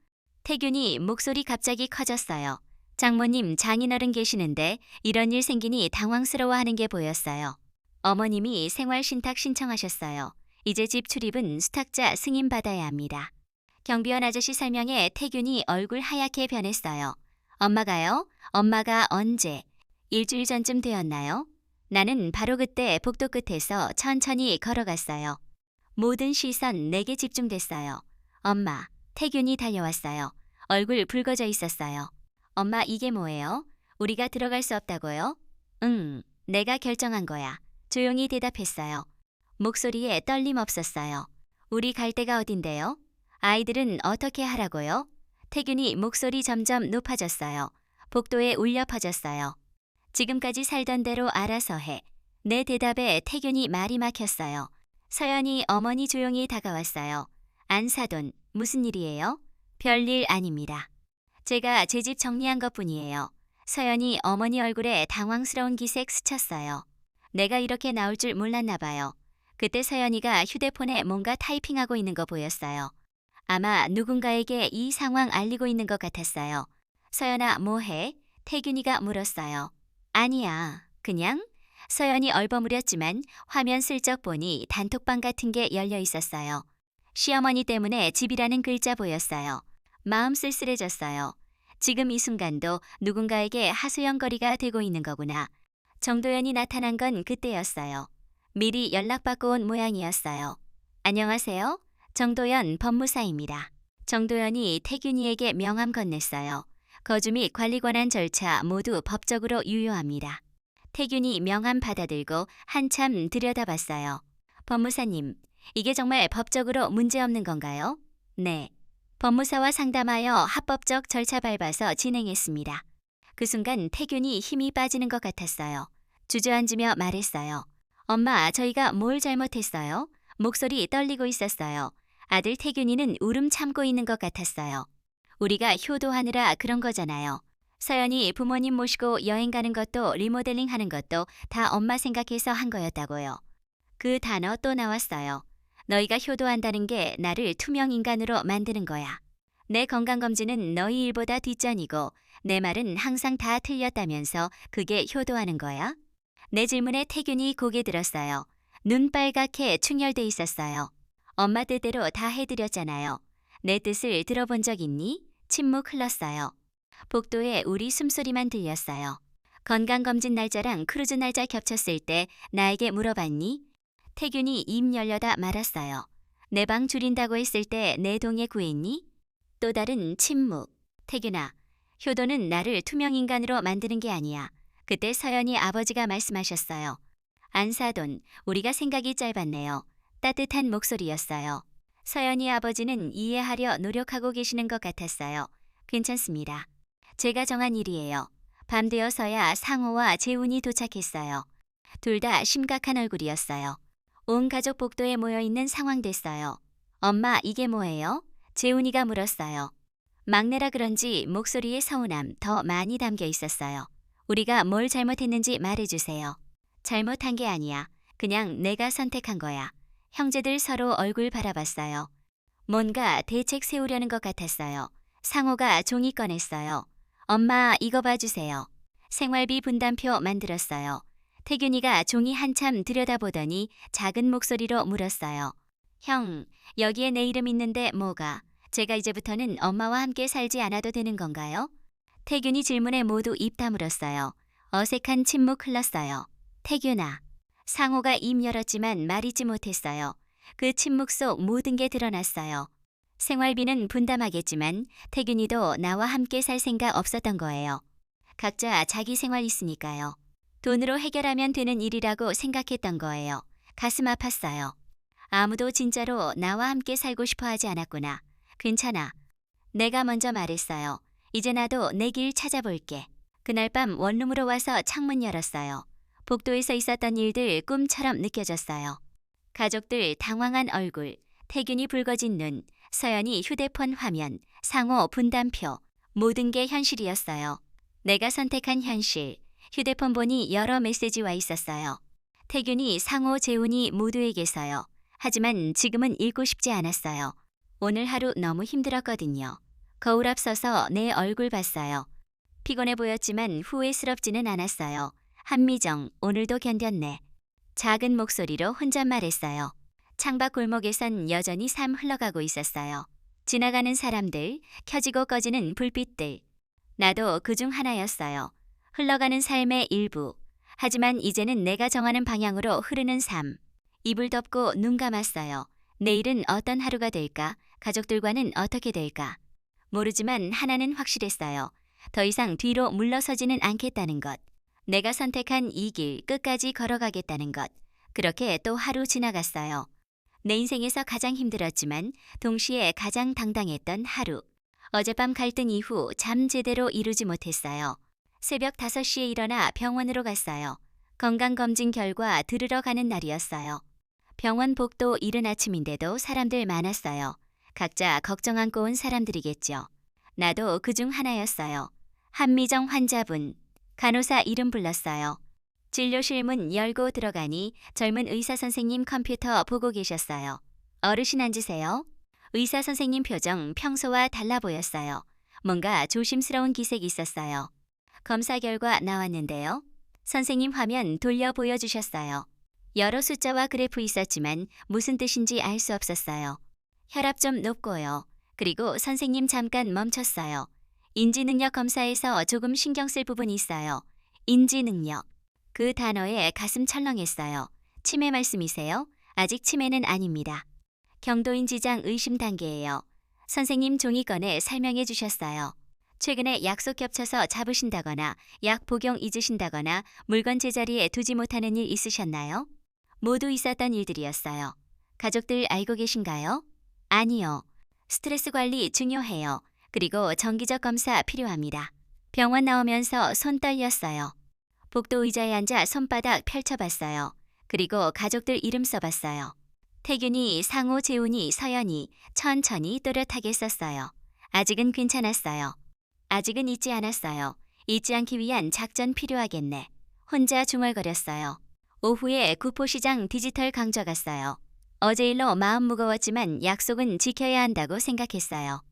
태균이 목소리 갑자기 커졌어요. 장모님 장인어른 계시는데 이런 일 생기니 당황스러워하는 게 보였어요. 어머님이 생활신탁 신청하셨어요. 이제 집 출입은 수탁자 승인 받아야 합니다. 경비원 아저씨 설명에 태균이 얼굴 하얗게 변했어요. 엄마가요? 엄마가 언제? 일주일 전쯤 되었나요? 나는 바로 그때 복도 끝에서 천천히 걸어갔어요. 모든 시선 내게 집중됐어요. 엄마, 태균이 달려왔어요. 얼굴 붉어져 있었어요. 엄마 이게 뭐예요? 우리가 들어갈 수 없다고요? 응, 내가 결정한 거야. 조용히 대답했어요. 목소리에 떨림 없었어요. 우리 갈 데가 어딘데요? 아이들은 어떻게 하라고요? 태균이 목소리 점점 높아졌어요. 복도에 울려 퍼졌어요. 지금까지 살던 대로 알아서 해. 내 대답에 태균이 말이 막혔어요. 서연이 어머니 조용히 다가왔어요. 안사돈, 무슨 일이에요? 별일 아닙니다. 제가 제 집 정리한 것뿐이에요. 서연이 어머니 얼굴에 당황스러운 기색 스쳤어요. 내가 이렇게 나올 줄 몰랐나 봐요. 그때 서연이가 휴대폰에 뭔가 타이핑하고 있는 거 보였어요. 아마 누군가에게 이 상황 알리고 있는 것 같았어요. 서연아, 뭐해? 태균이가 물었어요. 아니야, 그냥? 서연이 얼버무렸지만 화면 슬쩍 보니 단톡방 같은 게 열려 있었어요. 시어머니 때문에 집이라는 글자 보였어요. 마음 쓸쓸해졌어요. 지금 이 순간도 누군가에게 하소연거리가 되고 있는 거구나. 정도연이 나타난 건 그때였어요. 미리 연락받고 온 모양이었어요. 안녕하세요. 정도연 법무사입니다. 정도연이 태균이에게 명함 건넸어요. 거주 및 관리 권한 절차 모두 법적으로 유효합니다. 태균이 명함 받아들고 한참 들여다봤어요. 법무사님, 이게 정말 법적으로 문제없는 건가요? 네. 법무사와 상담하여 합법적 절차 밟아서 진행했습니다. 그 순간 태균이 힘이 빠지는 것 같았어요. 주저앉으며 말했어요. 엄마, 저희가 뭘 잘못했어요? 목소리 떨리고 있었어요. 아들 태균이는 울음 참고 있는 것 같았어요. 우리가 효도하느라 그런 거잖아요. 서연이 부모님 모시고 여행 가는 것도 리모델링 하는 것도 다 엄마 생각해서 한 거였다고요. 그 단어 또 나왔어요. 너희가 효도한다는 게 나를 투명 인간으로 만드는 거야. 내 건강검진은 너희 일보다 뒷전이고 내 말은 항상 다 틀렸다면서 그게 효도하는 거야? 내 질문에 태균이 고개 들었어요. 눈 빨갛게 충혈돼 있었어요. 엄마 뜻대로 다 해드렸잖아요. 내 뜻을 들어본 적 있니? 침묵 흘렀어요. 복도에 우리 숨소리만 들렸어요. 건강검진 날짜랑 크루즈 날짜 겹쳤을 때 나에게 물어봤니? 태균이 입 열려다 말았어요. 내 방 줄인다고 했을 때 내 동에 구했니? 또 다른 침묵. 태균아, 효도는 나를 투명인간으로 만드는 게 아니야. 그때 서연이 아버지가 말씀하셨어요. 안사돈, 우리가 생각이 짧았네요. 따뜻한 목소리였어요. 서연이 아버지는 이해하려 노력하고 계시는 것 같았어요. 괜찮습니다. 제가 정한 일이에요. 밤 되어서야 상호와 재훈이 도착했어요. 둘 다 심각한 얼굴이었어요. 온 가족 복도에 모여있는 상황 됐어요. 엄마, 이게 뭐예요? 재훈이가 물었어요. 막내라 그런지 목소리에 서운함 더 많이 담겨 있었어요. 우리가 뭘 잘못했는지 말해주세요. 잘못한 게 아니야. 그냥 내가 선택한 거야. 형제들 서로 얼굴 바라봤어요. 뭔가 대책 세우려는 것 같았어요. 상호가 종이 꺼냈어요. 엄마, 이거 봐주세요. 생활비 분담표 만들었어요. 태균이가 종이 한참 들여다보더니 작은 목소리로 물었어요. 형, 여기에 내 이름 있는데 뭐가? 제가 이제부터는 엄마와 함께 살지 않아도 되는 건가요? 태균이 질문에 모두 입 다물었어요. 어색한 침묵 흘렀어요. 태균아. 상호가 입 열었지만 말이지 못했어요. 그 침묵 속 모든 게 드러났어요. 생활비는 분담하겠지만 태균이도 나와 함께 살 생각 없었던 거예요. 각자 자기 생활 있으니까요. 돈으로 해결하면 되는 일이라고 생각했던 거예요. 가슴 아팠어요. 아무도 진짜로 나와 함께 살고 싶어 하지 않았구나. 괜찮아. 내가 먼저 말했어요. 이제 나도 내 길 찾아볼게. 그날 밤 원룸으로 와서 창문 열었어요. 복도에서 있었던 일들 꿈처럼 느껴졌어요. 가족들 당황한 얼굴, 태균이 붉어진 눈, 서연이 휴대폰 화면, 상호 분담표, 모든 게 현실이었어요. 내가 선택한 현실. 휴대폰 보니 여러 메시지 와 있었어요. 태균이, 상호, 재훈이 모두에게서요. 하지만 지금은 읽고 싶지 않았어요. 오늘 하루 너무 힘들었거든요. 거울 앞 서서 내 얼굴 봤어요. 피곤해 보였지만 후회스럽지는 않았어요. 한미정, 오늘도 견뎠네. 작은 목소리로 혼잣말했어요. 창밖 골목에선 여전히 삶 흘러가고 있었어요. 지나가는 사람들, 켜지고 꺼지는 불빛들. 나도 그중 하나였어요. 흘러가는 삶의 일부. 하지만 이제는 내가 정하는 방향으로 흐르는 삶. 입을 덮고 눈 감았어요. 내일은 어떤 하루가 될까? 가족들과는 어떻게 될까? 모르지만 하나는 확실했어요. 더 이상 뒤로 물러서지는 않겠다는 것. 내가 선택한 이 길 끝까지 걸어가겠다는 것. 그렇게 또 하루 지나갔어요. 내 인생에서 가장 힘들었지만 동시에 가장 당당했던 하루. 어젯밤 갈등 이후 잠 제대로 이루지 못했어요. 새벽 5시에 일어나 병원으로 갔어요. 건강검진 결과 들으러 가는 날이었어요. 병원 복도 이른 아침인데도 사람들 많았어요. 각자 걱정 안고 온 사람들이겠죠. 나도 그중 하나였어요. 한미정 환자분. 간호사 이름 불렀어요. 진료실 문 열고 들어가니 젊은 의사 선생님 컴퓨터 보고 계셨어요. 어르신 앉으세요. 의사 선생님 표정 평소와 달라 보였어요. 뭔가 조심스러운 기색이 있었어요. 검사 결과 나왔는데요. 선생님 화면 돌려 보여주셨어요. 여러 숫자와 그래프 있었지만 무슨 뜻인지 알 수 없었어요. 혈압 좀 높고요. 그리고 선생님 잠깐 멈췄어요. 인지능력 검사에서 조금 신경 쓸 부분이 있어요. 인지능력. 그 단어에 가슴 철렁했어요. 치매 말씀이세요? 아직 치매는 아닙니다. 경도인 지장 의심 단계예요. 선생님 종이 꺼내 설명해 주셨어요. 최근에 약속 겹쳐서 잡으신다거나 약 복용 잊으신다거나 물건 제자리에 두지 못하는 일 있으셨나요? 모두 있었던 일들이었어요. 가족들 알고 계신가요? 아니요. 스트레스 관리 중요해요. 그리고 정기적 검사 필요합니다. 병원 나오면서 손 떨렸어요. 복도 의자에 앉아 손바닥 펼쳐봤어요. 그리고 가족들 이름 써봤어요. 태균이, 상우, 재훈이, 서연이 천천히 또렷하게 썼어요. 아직은 괜찮았어요. 아직은 잊지 않았어요. 잊지 않기 위한 작전 필요하겠네. 혼자 중얼거렸어요. 오후에 구포시장 디지털 강좌 갔어요. 어제 일로 마음 무거웠지만 약속은 지켜야 한다고 생각했어요.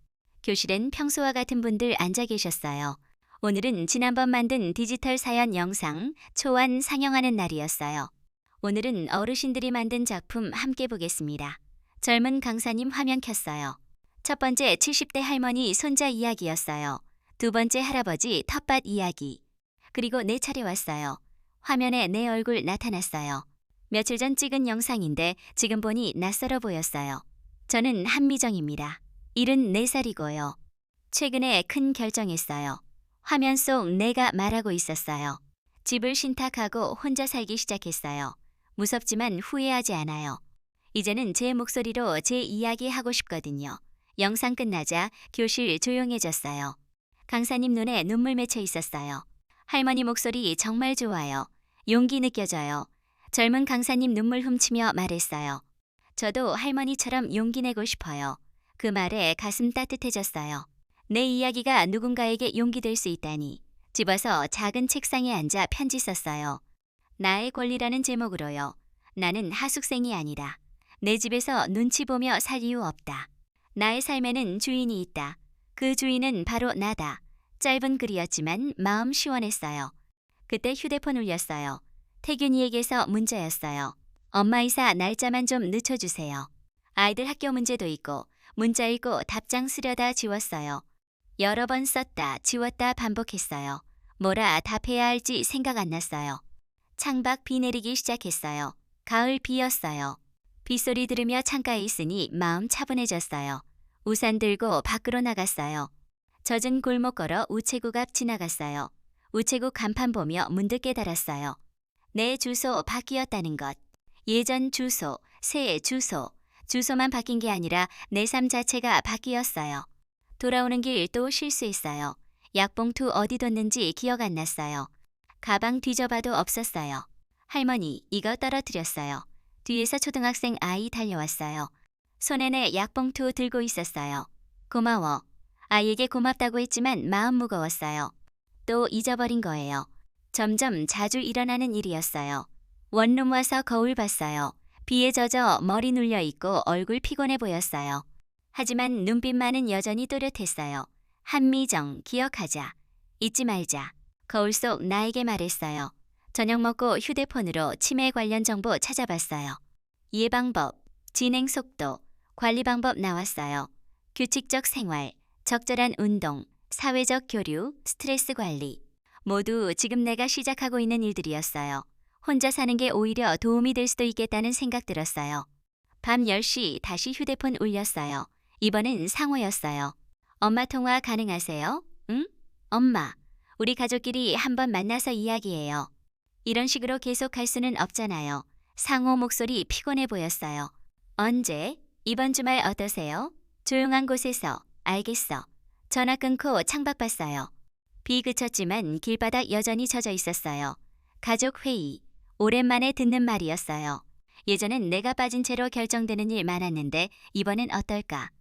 교실엔 평소와 같은 분들 앉아 계셨어요. 오늘은 지난번 만든 디지털 사연 영상 초안 상영하는 날이었어요. 오늘은 어르신들이 만든 작품 함께 보겠습니다. 젊은 강사님 화면 켰어요. 첫 번째 70대 할머니 손자 이야기였어요. 두 번째 할아버지 텃밭 이야기. 그리고 내 차례 왔어요. 화면에 내 얼굴 나타났어요. 며칠 전 찍은 영상인데 지금 보니 낯설어 보였어요. 저는 한미정입니다. 74살이고요. 최근에 큰 결정했어요. 화면 속 내가 말하고 있었어요. 집을 신탁하고 혼자 살기 시작했어요. 무섭지만 후회하지 않아요. 이제는 제 목소리로 제 이야기 하고 싶거든요. 영상 끝나자 교실 조용해졌어요. 강사님 눈에 눈물 맺혀 있었어요. 할머니 목소리 정말 좋아요. 용기 느껴져요. 젊은 강사님 눈물 훔치며 말했어요. 저도 할머니처럼 용기 내고 싶어요. 그 말에 가슴 따뜻해졌어요. 내 이야기가 누군가에게 용기 될 수 있다니. 집어서 작은 책상에 앉아 편지 썼어요. 나의 권리라는 제목으로요. 나는 하숙생이 아니라 내 집에서 눈치 보며 살 이유 없다. 나의 삶에는 주인이 있다. 그 주인은 바로 나다. 짧은 글이었지만 마음 시원했어요. 그때 휴대폰 울렸어요. 태균이에게서 문자였어요. 엄마 이사 날짜만 좀 늦춰주세요. 아이들 학교 문제도 있고 문자 읽고 답장 쓰려다 지웠어요. 여러 번 썼다 지웠다 반복했어요. 뭐라 답해야 할지 생각 안 났어요. 창밖 비 내리기 시작했어요. 가을 비였어요. 빗소리 들으며 창가에 있으니 마음 차분해졌어요. 우산 들고 밖으로 나갔어요. 젖은 골목 걸어 우체국 앞 지나갔어요. 우체국 간판 보며 문득 깨달았어요. 내 주소 바뀌었다는 것. 예전 주소, 새 주소. 주소만 바뀐 게 아니라 내 삶 자체가 바뀌었어요. 돌아오는 길 또 실수했어요. 약봉투 어디 뒀는지 기억 안 났어요. 가방 뒤져봐도 없었어요. 할머니, 이거 떨어뜨렸어요. 뒤에서 초등학생 아이 달려왔어요. 손에 내 약봉투 들고 있었어요. 고마워. 아이에게 고맙다고 했지만 마음 무거웠어요. 또 잊어버린 거예요. 점점 자주 일어나는 일이었어요. 원룸 와서 거울 봤어요. 비에 젖어 머리 눌려 있고 얼굴 피곤해 보였어요. 하지만 눈빛만은 여전히 또렷했어요. 한미정, 기억하자. 잊지 말자. 거울 속 나에게 말했어요. 저녁 먹고 휴대폰으로 치매 관련 정보 찾아봤어요. 예방법, 진행 속도, 관리 방법 나왔어요. 규칙적 생활, 적절한 운동, 사회적 교류, 스트레스 관리. 모두 지금 내가 시작하고 있는 일들이었어요. 혼자 사는 게 오히려 도움이 될 수도 있겠다는 생각 들었어요. 밤 10시 다시 휴대폰 울렸어요. 이번엔 상호였어요. 엄마 통화 가능하세요? 응? 엄마, 우리 가족끼리 한번 만나서 이야기해요. 이런 식으로 계속 할 수는 없잖아요. 상호 목소리 피곤해 보였어요. 언제? 이번 주말 어떠세요? 조용한 곳에서. 알겠어. 전화 끊고 창밖 봤어요. 비 그쳤지만 길바닥 여전히 젖어 있었어요. 가족 회의. 오랜만에 듣는 말이었어요. 예전엔 내가 빠진 채로 결정되는 일 많았는데 이번엔 어떨까?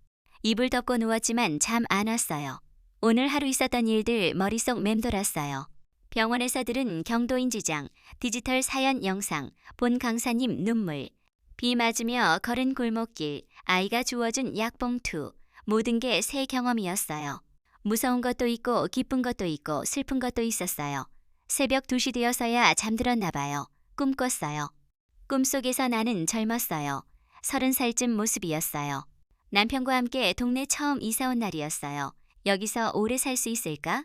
이불 덮고 누웠지만 잠 안 왔어요. 오늘 하루 있었던 일들 머릿속 맴돌았어요. 병원에서 들은 경도인 지장, 디지털 사연 영상, 본 강사님 눈물, 비 맞으며 걸은 골목길, 아이가 주워준 약봉투, 모든 게 새 경험이었어요. 무서운 것도 있고 기쁜 것도 있고 슬픈 것도 있었어요. 새벽 2시 되어서야 잠들었나 봐요. 꿈 꿨어요. 꿈속에서 나는 젊었어요. 30살쯤 모습이었어요. 남편과 함께 동네 처음 이사 온 날이었어요. 여기서 오래 살 수 있을까?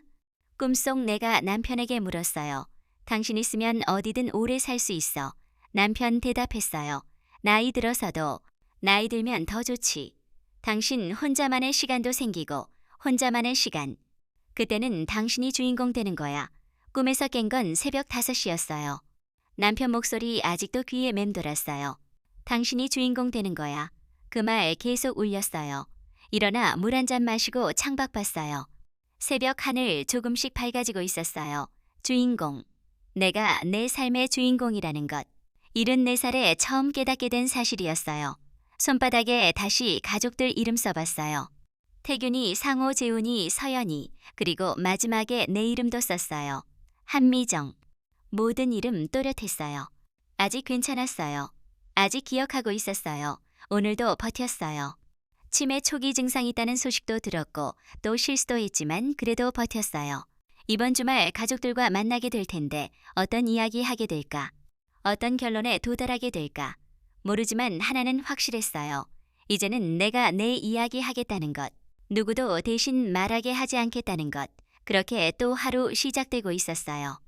꿈속 내가 남편에게 물었어요. 당신 있으면 어디든 오래 살 수 있어. 남편 대답했어요. 나이 들어서도 나이 들면 더 좋지. 당신 혼자만의 시간도 생기고 혼자만의 시간. 그때는 당신이 주인공 되는 거야. 꿈에서 깬 건 새벽 5시였어요. 남편 목소리 아직도 귀에 맴돌았어요. 당신이 주인공 되는 거야. 그 말 계속 울렸어요. 일어나 물 한 잔 마시고 창밖 봤어요. 새벽 하늘 조금씩 밝아지고 있었어요. 주인공. 내가 내 삶의 주인공이라는 것. 74살에 처음 깨닫게 된 사실이었어요. 손바닥에 다시 가족들 이름 써봤어요. 태균이, 상호, 재훈이, 서연이, 그리고 마지막에 내 이름도 썼어요. 한미정. 모든 이름 또렷했어요. 아직 괜찮았어요. 아직 기억하고 있었어요. 오늘도 버텼어요. 치매 초기 증상이 있다는 소식도 들었고 또 실수도 했지만 그래도 버텼어요. 이번 주말 가족들과 만나게 될 텐데 어떤 이야기 하게 될까? 어떤 결론에 도달하게 될까? 모르지만 하나는 확실했어요. 이제는 내가 내 이야기 하겠다는 것. 누구도 대신 말하게 하지 않겠다는 것. 그렇게 또 하루 시작되고 있었어요.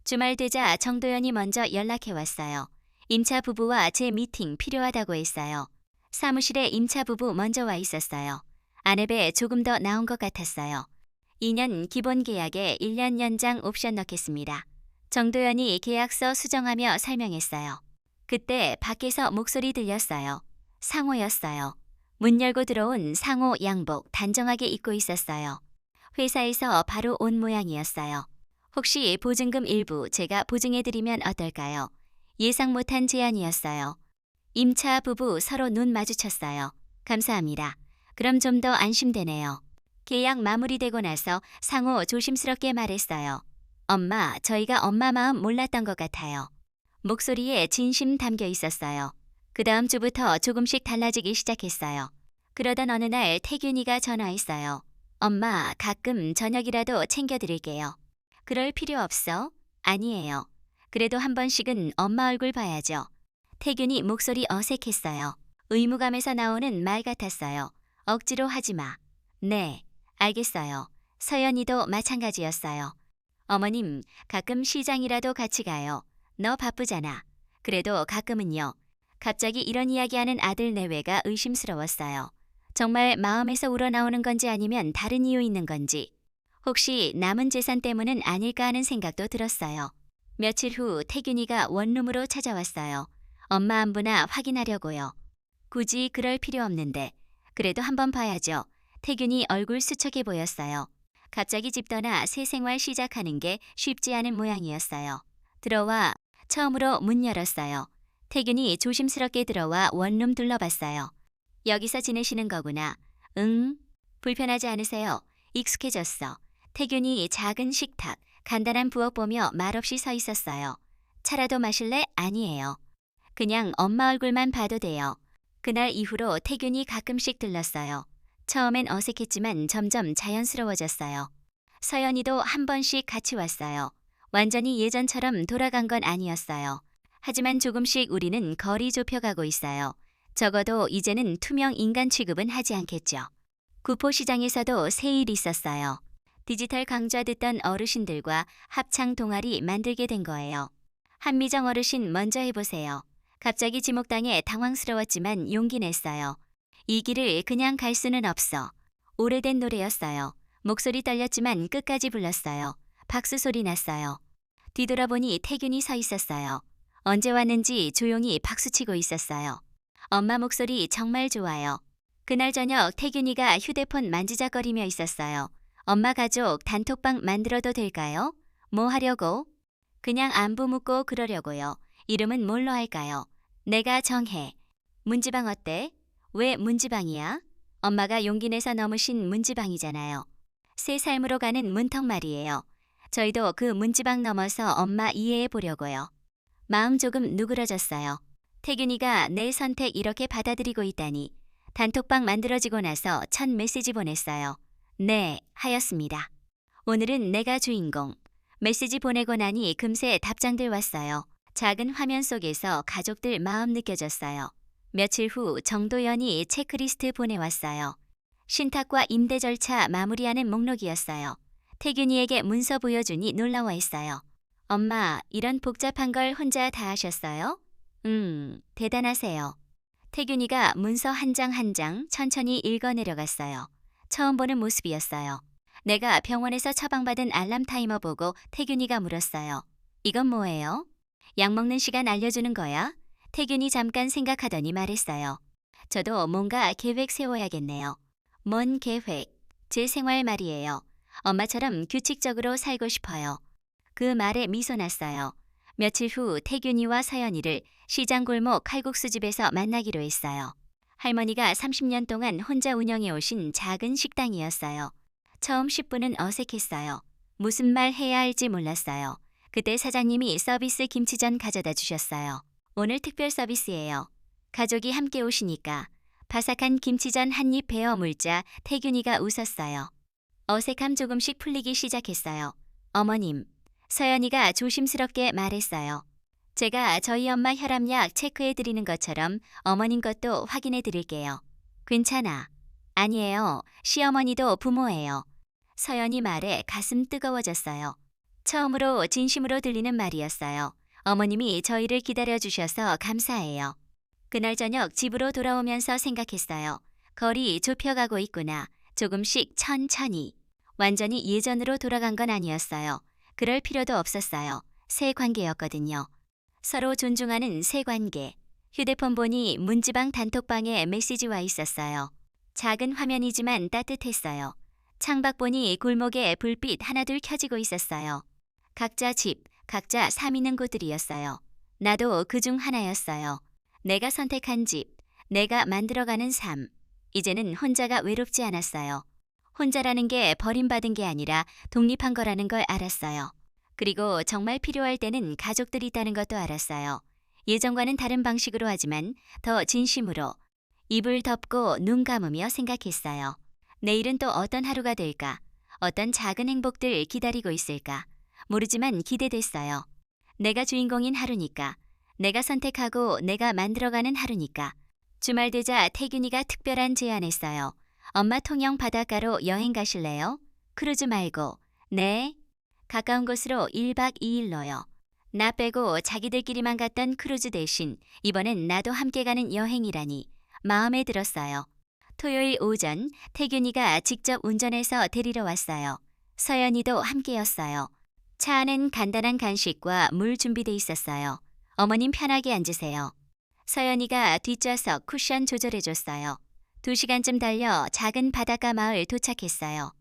주말 되자 정도연이 먼저 연락해 왔어요. 임차 부부와 제 미팅 필요하다고 했어요. 사무실에 임차 부부 먼저 와 있었어요. 아내배 조금 더 나온 것 같았어요. 2년 기본 계약에 1년 연장 옵션 넣겠습니다. 정도연이 계약서 수정하며 설명했어요. 그때 밖에서 목소리 들렸어요. 상호였어요. 문 열고 들어온 상호 양복 단정하게 입고 있었어요. 회사에서 바로 온 모양이었어요. 혹시 보증금 일부 제가 보증해드리면 어떨까요? 예상 못한 제안이었어요. 임차 부부 서로 눈 마주쳤어요. 감사합니다. 그럼 좀 더 안심되네요. 계약 마무리되고 나서 상호 조심스럽게 말했어요. 엄마, 저희가 엄마 마음 몰랐던 것 같아요. 목소리에 진심 담겨 있었어요. 그 다음 주부터 조금씩 달라지기 시작했어요. 그러던 어느 날 태균이가 전화했어요. 엄마, 가끔 저녁이라도 챙겨드릴게요. 그럴 필요 없어? 아니에요. 그래도 한 번씩은 엄마 얼굴 봐야죠. 태균이 목소리 어색했어요. 의무감에서 나오는 말 같았어요. 억지로 하지 마. 네, 알겠어요. 서연이도 마찬가지였어요. 어머님, 가끔 시장이라도 같이 가요. 너 바쁘잖아. 그래도 가끔은요. 갑자기 이런 이야기하는 아들 내외가 의심스러웠어요. 정말 마음에서 우러나오는 건지 아니면 다른 이유 있는 건지. 혹시 남은 재산 때문은 아닐까 하는 생각도 들었어요. 며칠 후 태균이가 원룸으로 찾아왔어요. 엄마 안부나 확인하려고요. 굳이 그럴 필요 없는데 그래도 한번 봐야죠. 태균이 얼굴 수척해 보였어요. 갑자기 집 떠나 새 생활 시작하는 게 쉽지 않은 모양이었어요. 들어와 처음으로 문 열었어요. 태균이 조심스럽게 들어와 원룸 둘러봤어요. 여기서 지내시는 거구나. 응? 불편하지 않으세요? 익숙해졌어. 태균이 작은 식탁, 간단한 부엌 보며 말없이 서 있었어요. 차라도 마실래? 아니에요. 그냥 엄마 얼굴만 봐도 돼요. 그날 이후로 태균이 가끔씩 들렀어요. 처음엔 어색했지만 점점 자연스러워졌어요. 서연이도 한 번씩 같이 왔어요. 완전히 예전처럼 돌아간 건 아니었어요. 하지만 조금씩 우리는 거리 좁혀가고 있어요. 적어도 이제는 투명 인간 취급은 하지 않겠죠. 구포시장에서도 새 일이 있었어요. 디지털 강좌 듣던 어르신들과 합창 동아리 만들게 된 거예요. 한미정 어르신 먼저 해보세요. 갑자기 지목당해 당황스러웠지만 용기 냈어요. 이 길을 그냥 갈 수는 없어. 오래된 노래였어요. 목소리 떨렸지만 끝까지 불렀어요. 박수 소리 났어요. 뒤돌아보니 태균이 서 있었어요. 언제 왔는지 조용히 박수치고 있었어요. 엄마 목소리 정말 좋아요. 그날 저녁 태균이가 휴대폰 만지작거리며 있었어요. 엄마 가족 단톡방 만들어도 될까요? 뭐 하려고? 그냥 안부 묻고 그러려고요. 이름은 뭘로 할까요? 내가 정해. 문지방 어때? 왜 문지방이야? 엄마가 용기 내서 넘으신 문지방이잖아요. 새 삶으로 가는 문턱 말이에요. 저희도 그 문지방 넘어서 엄마 이해해 보려고요. 마음 조금 누그러졌어요. 태균이가 내 선택 이렇게 받아들이고 있다니. 단톡방 만들어지고 나서 첫 메시지 보냈어요. 네, 하였습니다. 오늘은 내가 주인공. 메시지 보내고 나니 금세 답장들 왔어요. 작은 화면 속에서 가족들 마음 느껴졌어요. 며칠 후 정도연이 체크리스트 보내왔어요. 신탁과 임대 절차 마무리하는 목록이었어요. 태균이에게 문서 보여주니 놀라워했어요. 엄마, 이런 복잡한 걸 혼자 다 하셨어요? 대단하세요. 태균이가 문서 한 장 한 장 천천히 읽어내려갔어요. 처음 보는 모습이었어요. 내가 병원에서 처방받은 알람 타이머 보고 태균이가 물었어요. 이건 뭐예요? 약 먹는 시간 알려주는 거야? 태균이 잠깐 생각하더니 말했어요. 저도 뭔가 계획 세워야겠네요. 뭔 계획? 제 생활 말이에요. 엄마처럼 규칙적으로 살고 싶어요. 그 말에 미소 났어요. 며칠 후 태균이와 서연이를 시장 골목 칼국수집에서 만나기로 했어요. 할머니가 30년 동안 혼자 운영해 오신 작은 식당이었어요. 처음 10분은 어색했어요. 무슨 말 해야 할지 몰랐어요. 그때 사장님이 서비스 김치전 가져다 주셨어요. 오늘 특별 서비스예요. 가족이 함께 오시니까. 바삭한 김치전 한 입 베어 물자 태균이가 웃었어요. 어색함 조금씩 풀리기 시작했어요. 어머님, 서연이가 조심스럽게 말했어요. 제가 저희 엄마 혈압약 체크해 드리는 것처럼 어머님 것도 확인해 드릴게요. 괜찮아. 아니에요. 시어머니도 부모예요. 서연이 말에 가슴 뜨거워졌어요. 처음으로 진심으로 들리는 말이었어요. 어머님이 저희를 기다려주셔서 감사해요. 그날 저녁 집으로 돌아오면서 생각했어요. 거리 좁혀가고 있구나. 조금씩 천천히. 완전히 예전으로 돌아간 건 아니었어요. 그럴 필요도 없었어요. 새 관계였거든요. 서로 존중하는 새 관계. 휴대폰 보니 문지방 단톡방에 메시지 와 있었어요. 작은 화면이지만 따뜻했어요. 창밖 보니 골목에 불빛 하나둘 켜지고 있었어요. 각자 집, 각자 삶 있는 곳들이었어요. 나도 그중 하나였어요. 내가 선택한 집, 내가 만들어가는 삶. 이제는 혼자가 외롭지 않았어요. 혼자라는 게 버림받은 게 아니라 독립한 거라는 걸 알았어요. 그리고 정말 필요할 때는 가족들이 있다는 것도 알았어요. 예전과는 다른 방식으로 하지만 더 진심으로 입을 덮고 눈 감으며 생각했어요. 내일은 또 어떤 하루가 될까? 어떤 작은 행복들 기다리고 있을까? 모르지만 기대됐어요. 내가 주인공인 하루니까. 내가 선택하고 내가 만들어가는 하루니까. 주말 되자 태균이가 특별한 제안했어요. 엄마 통영 바닷가로 여행 가실래요? 크루즈 말고. 네. 가까운 곳으로 1박 2일로요. 나 빼고 자기들끼리만 갔던 크루즈 대신 이번엔 나도 함께 가는 여행이라니 마음에 들었어요. 토요일 오전 태균이가 직접 운전해서 데리러 왔어요. 서연이도 함께였어요. 차 안엔 간단한 간식과 물 준비돼 있었어요. 어머님 편하게 앉으세요. 서연이가 뒷좌석 쿠션 조절해줬어요. 2시간쯤 달려 작은 바닷가 마을 도착했어요.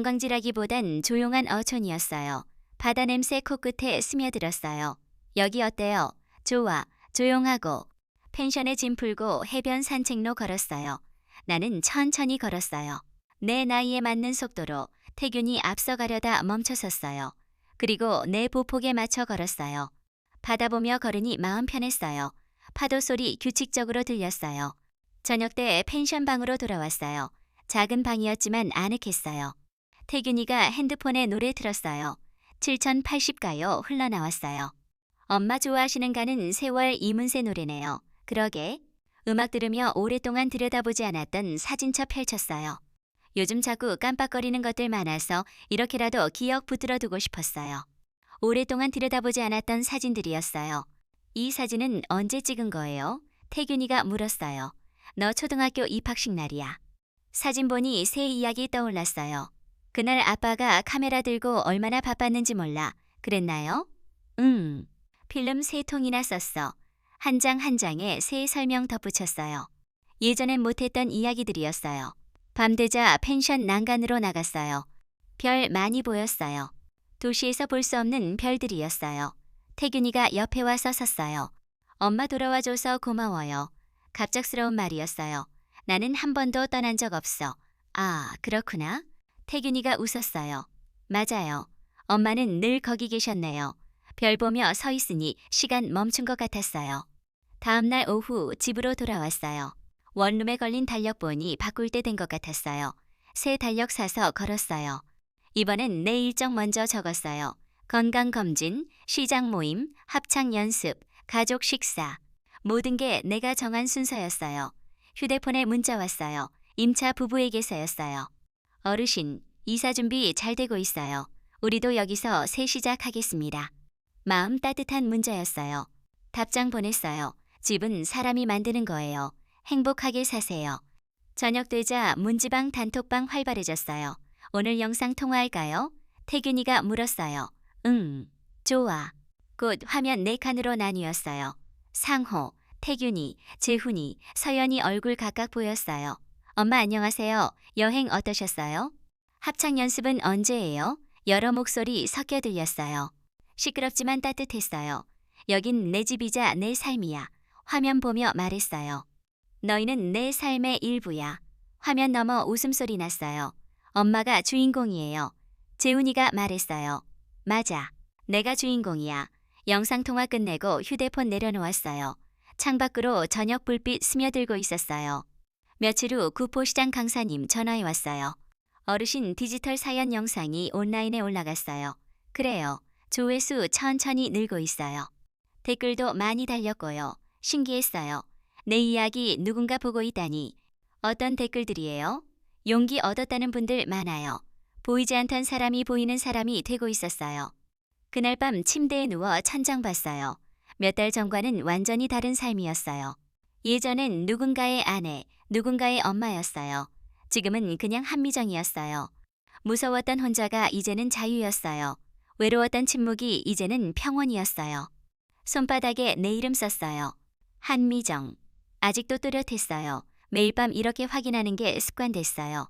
관광지라기보단 조용한 어촌이었어요. 바다 냄새 코끝에 스며들었어요. 여기 어때요? 좋아. 조용하고. 펜션에 짐 풀고 해변 산책로 걸었어요. 나는 천천히 걸었어요. 내 나이에 맞는 속도로 태균이 앞서가려다 멈춰섰어요. 그리고 내 보폭에 맞춰 걸었어요. 바다 보며 걸으니 마음 편했어요. 파도 소리 규칙적으로 들렸어요. 저녁 때 펜션 방으로 돌아왔어요. 작은 방이었지만 아늑했어요. 태균이가 핸드폰에 노래 틀었어요. 7080가요 흘러나왔어요. 엄마 좋아하시는 가는 세월 이문세 노래네요. 그러게. 음악 들으며 오랫동안 들여다보지 않았던 사진첩 펼쳤어요. 요즘 자꾸 깜빡거리는 것들 많아서 이렇게라도 기억 붙들어 두고 싶었어요. 오랫동안 들여다보지 않았던 사진들이었어요. 이 사진은 언제 찍은 거예요? 태균이가 물었어요. 너 초등학교 입학식 날이야. 사진 보니 새 이야기 떠올랐어요. 그날 아빠가 카메라 들고 얼마나 바빴는지 몰라. 그랬나요? 필름 3통이나 썼어. 한 장 한 장에 새 설명 덧붙였어요. 예전엔 못했던 이야기들이었어요. 밤되자 펜션 난간으로 나갔어요. 별 많이 보였어요. 도시에서 볼 수 없는 별들이었어요. 태균이가 옆에 와서 섰어요. 엄마 돌아와줘서 고마워요. 갑작스러운 말이었어요. 나는 한 번도 떠난 적 없어. 아, 그렇구나. 태균이가 웃었어요. 맞아요. 엄마는 늘 거기 계셨네요. 별 보며 서 있으니 시간 멈춘 것 같았어요. 다음 날 오후 집으로 돌아왔어요. 원룸에 걸린 달력 보니 바꿀 때 된 것 같았어요. 새 달력 사서 걸었어요. 이번엔 내 일정 먼저 적었어요. 건강검진, 시장 모임, 합창 연습, 가족 식사. 모든 게 내가 정한 순서였어요. 휴대폰에 문자 왔어요. 임차 부부에게서였어요. 어르신, 이사 준비 잘 되고 있어요. 우리도 여기서 새 시작하겠습니다. 마음 따뜻한 문자였어요. 답장 보냈어요. 집은 사람이 만드는 거예요. 행복하게 사세요. 저녁 되자 문지방 단톡방 활발해졌어요. 오늘 영상 통화할까요? 태균이가 물었어요. 응, 좋아. 곧 화면 4칸으로 나뉘었어요. 상호, 태균이, 재훈이, 서연이 얼굴 각각 보였어요. 엄마 안녕하세요. 여행 어떠셨어요? 합창 연습은 언제예요? 여러 목소리 섞여 들렸어요. 시끄럽지만 따뜻했어요. 여긴 내 집이자 내 삶이야. 화면 보며 말했어요. 너희는 내 삶의 일부야. 화면 너머 웃음소리 났어요. 엄마가 주인공이에요. 재훈이가 말했어요. 맞아. 내가 주인공이야. 영상통화 끝내고 휴대폰 내려놓았어요. 창밖으로 저녁 불빛 스며들고 있었어요. 며칠 후 구포시장 강사님 전화해 왔어요. 어르신 디지털 사연 영상이 온라인에 올라갔어요. 그래요. 조회수 천천히 늘고 있어요. 댓글도 많이 달렸고요. 신기했어요. 내 이야기 누군가 보고 있다니. 어떤 댓글들이에요? 용기 얻었다는 분들 많아요. 보이지 않던 사람이 보이는 사람이 되고 있었어요. 그날 밤 침대에 누워 천장 봤어요. 몇 달 전과는 완전히 다른 삶이었어요. 예전엔 누군가의 아내, 누군가의 엄마였어요. 지금은 그냥 한미정이었어요. 무서웠던 혼자가 이제는 자유였어요. 외로웠던 침묵이 이제는 평온이었어요. 손바닥에 내 이름 썼어요. 한미정. 아직도 또렷했어요. 매일 밤 이렇게 확인하는 게 습관됐어요.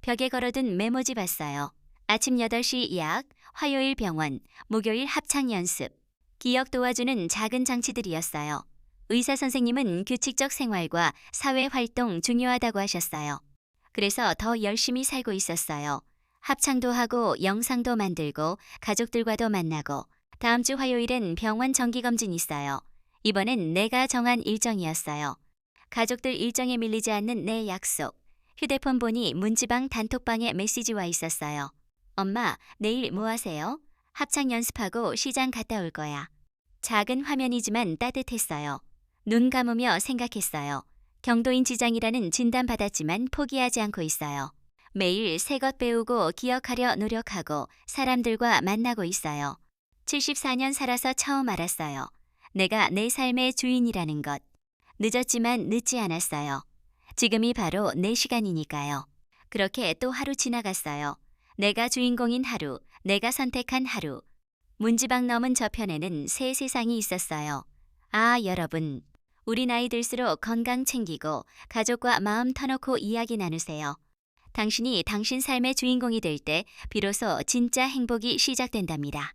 벽에 걸어둔 메모지 봤어요. 아침 8시 약, 화요일 병원, 목요일 합창 연습. 기억 도와주는 작은 장치들이었어요. 의사 선생님은 규칙적 생활과 사회 활동 중요하다고 하셨어요. 그래서 더 열심히 살고 있었어요. 합창도 하고 영상도 만들고 가족들과도 만나고 다음 주 화요일엔 병원 정기검진 있어요. 이번엔 내가 정한 일정이었어요. 가족들 일정에 밀리지 않는 내 약속. 휴대폰 보니 문지방 단톡방에 메시지 와 있었어요. 엄마, 내일 뭐 하세요? 합창 연습하고 시장 갔다 올 거야. 작은 화면이지만 따뜻했어요. 눈 감으며 생각했어요. 경도인 지장이라는 진단받았지만 포기하지 않고 있어요. 매일 새 것 배우고 기억하려 노력하고 사람들과 만나고 있어요. 74년 살아서 처음 알았어요. 내가 내 삶의 주인이라는 것. 늦었지만 늦지 않았어요. 지금이 바로 내 시간이니까요. 그렇게 또 하루 지나갔어요. 내가 주인공인 하루, 내가 선택한 하루. 문지방 넘은 저편에는 새 세상이 있었어요. 아, 여러분. 우리 나이 들수록 건강 챙기고 가족과 마음 터놓고 이야기 나누세요. 당신이 당신 삶의 주인공이 될 때 비로소 진짜 행복이 시작된답니다.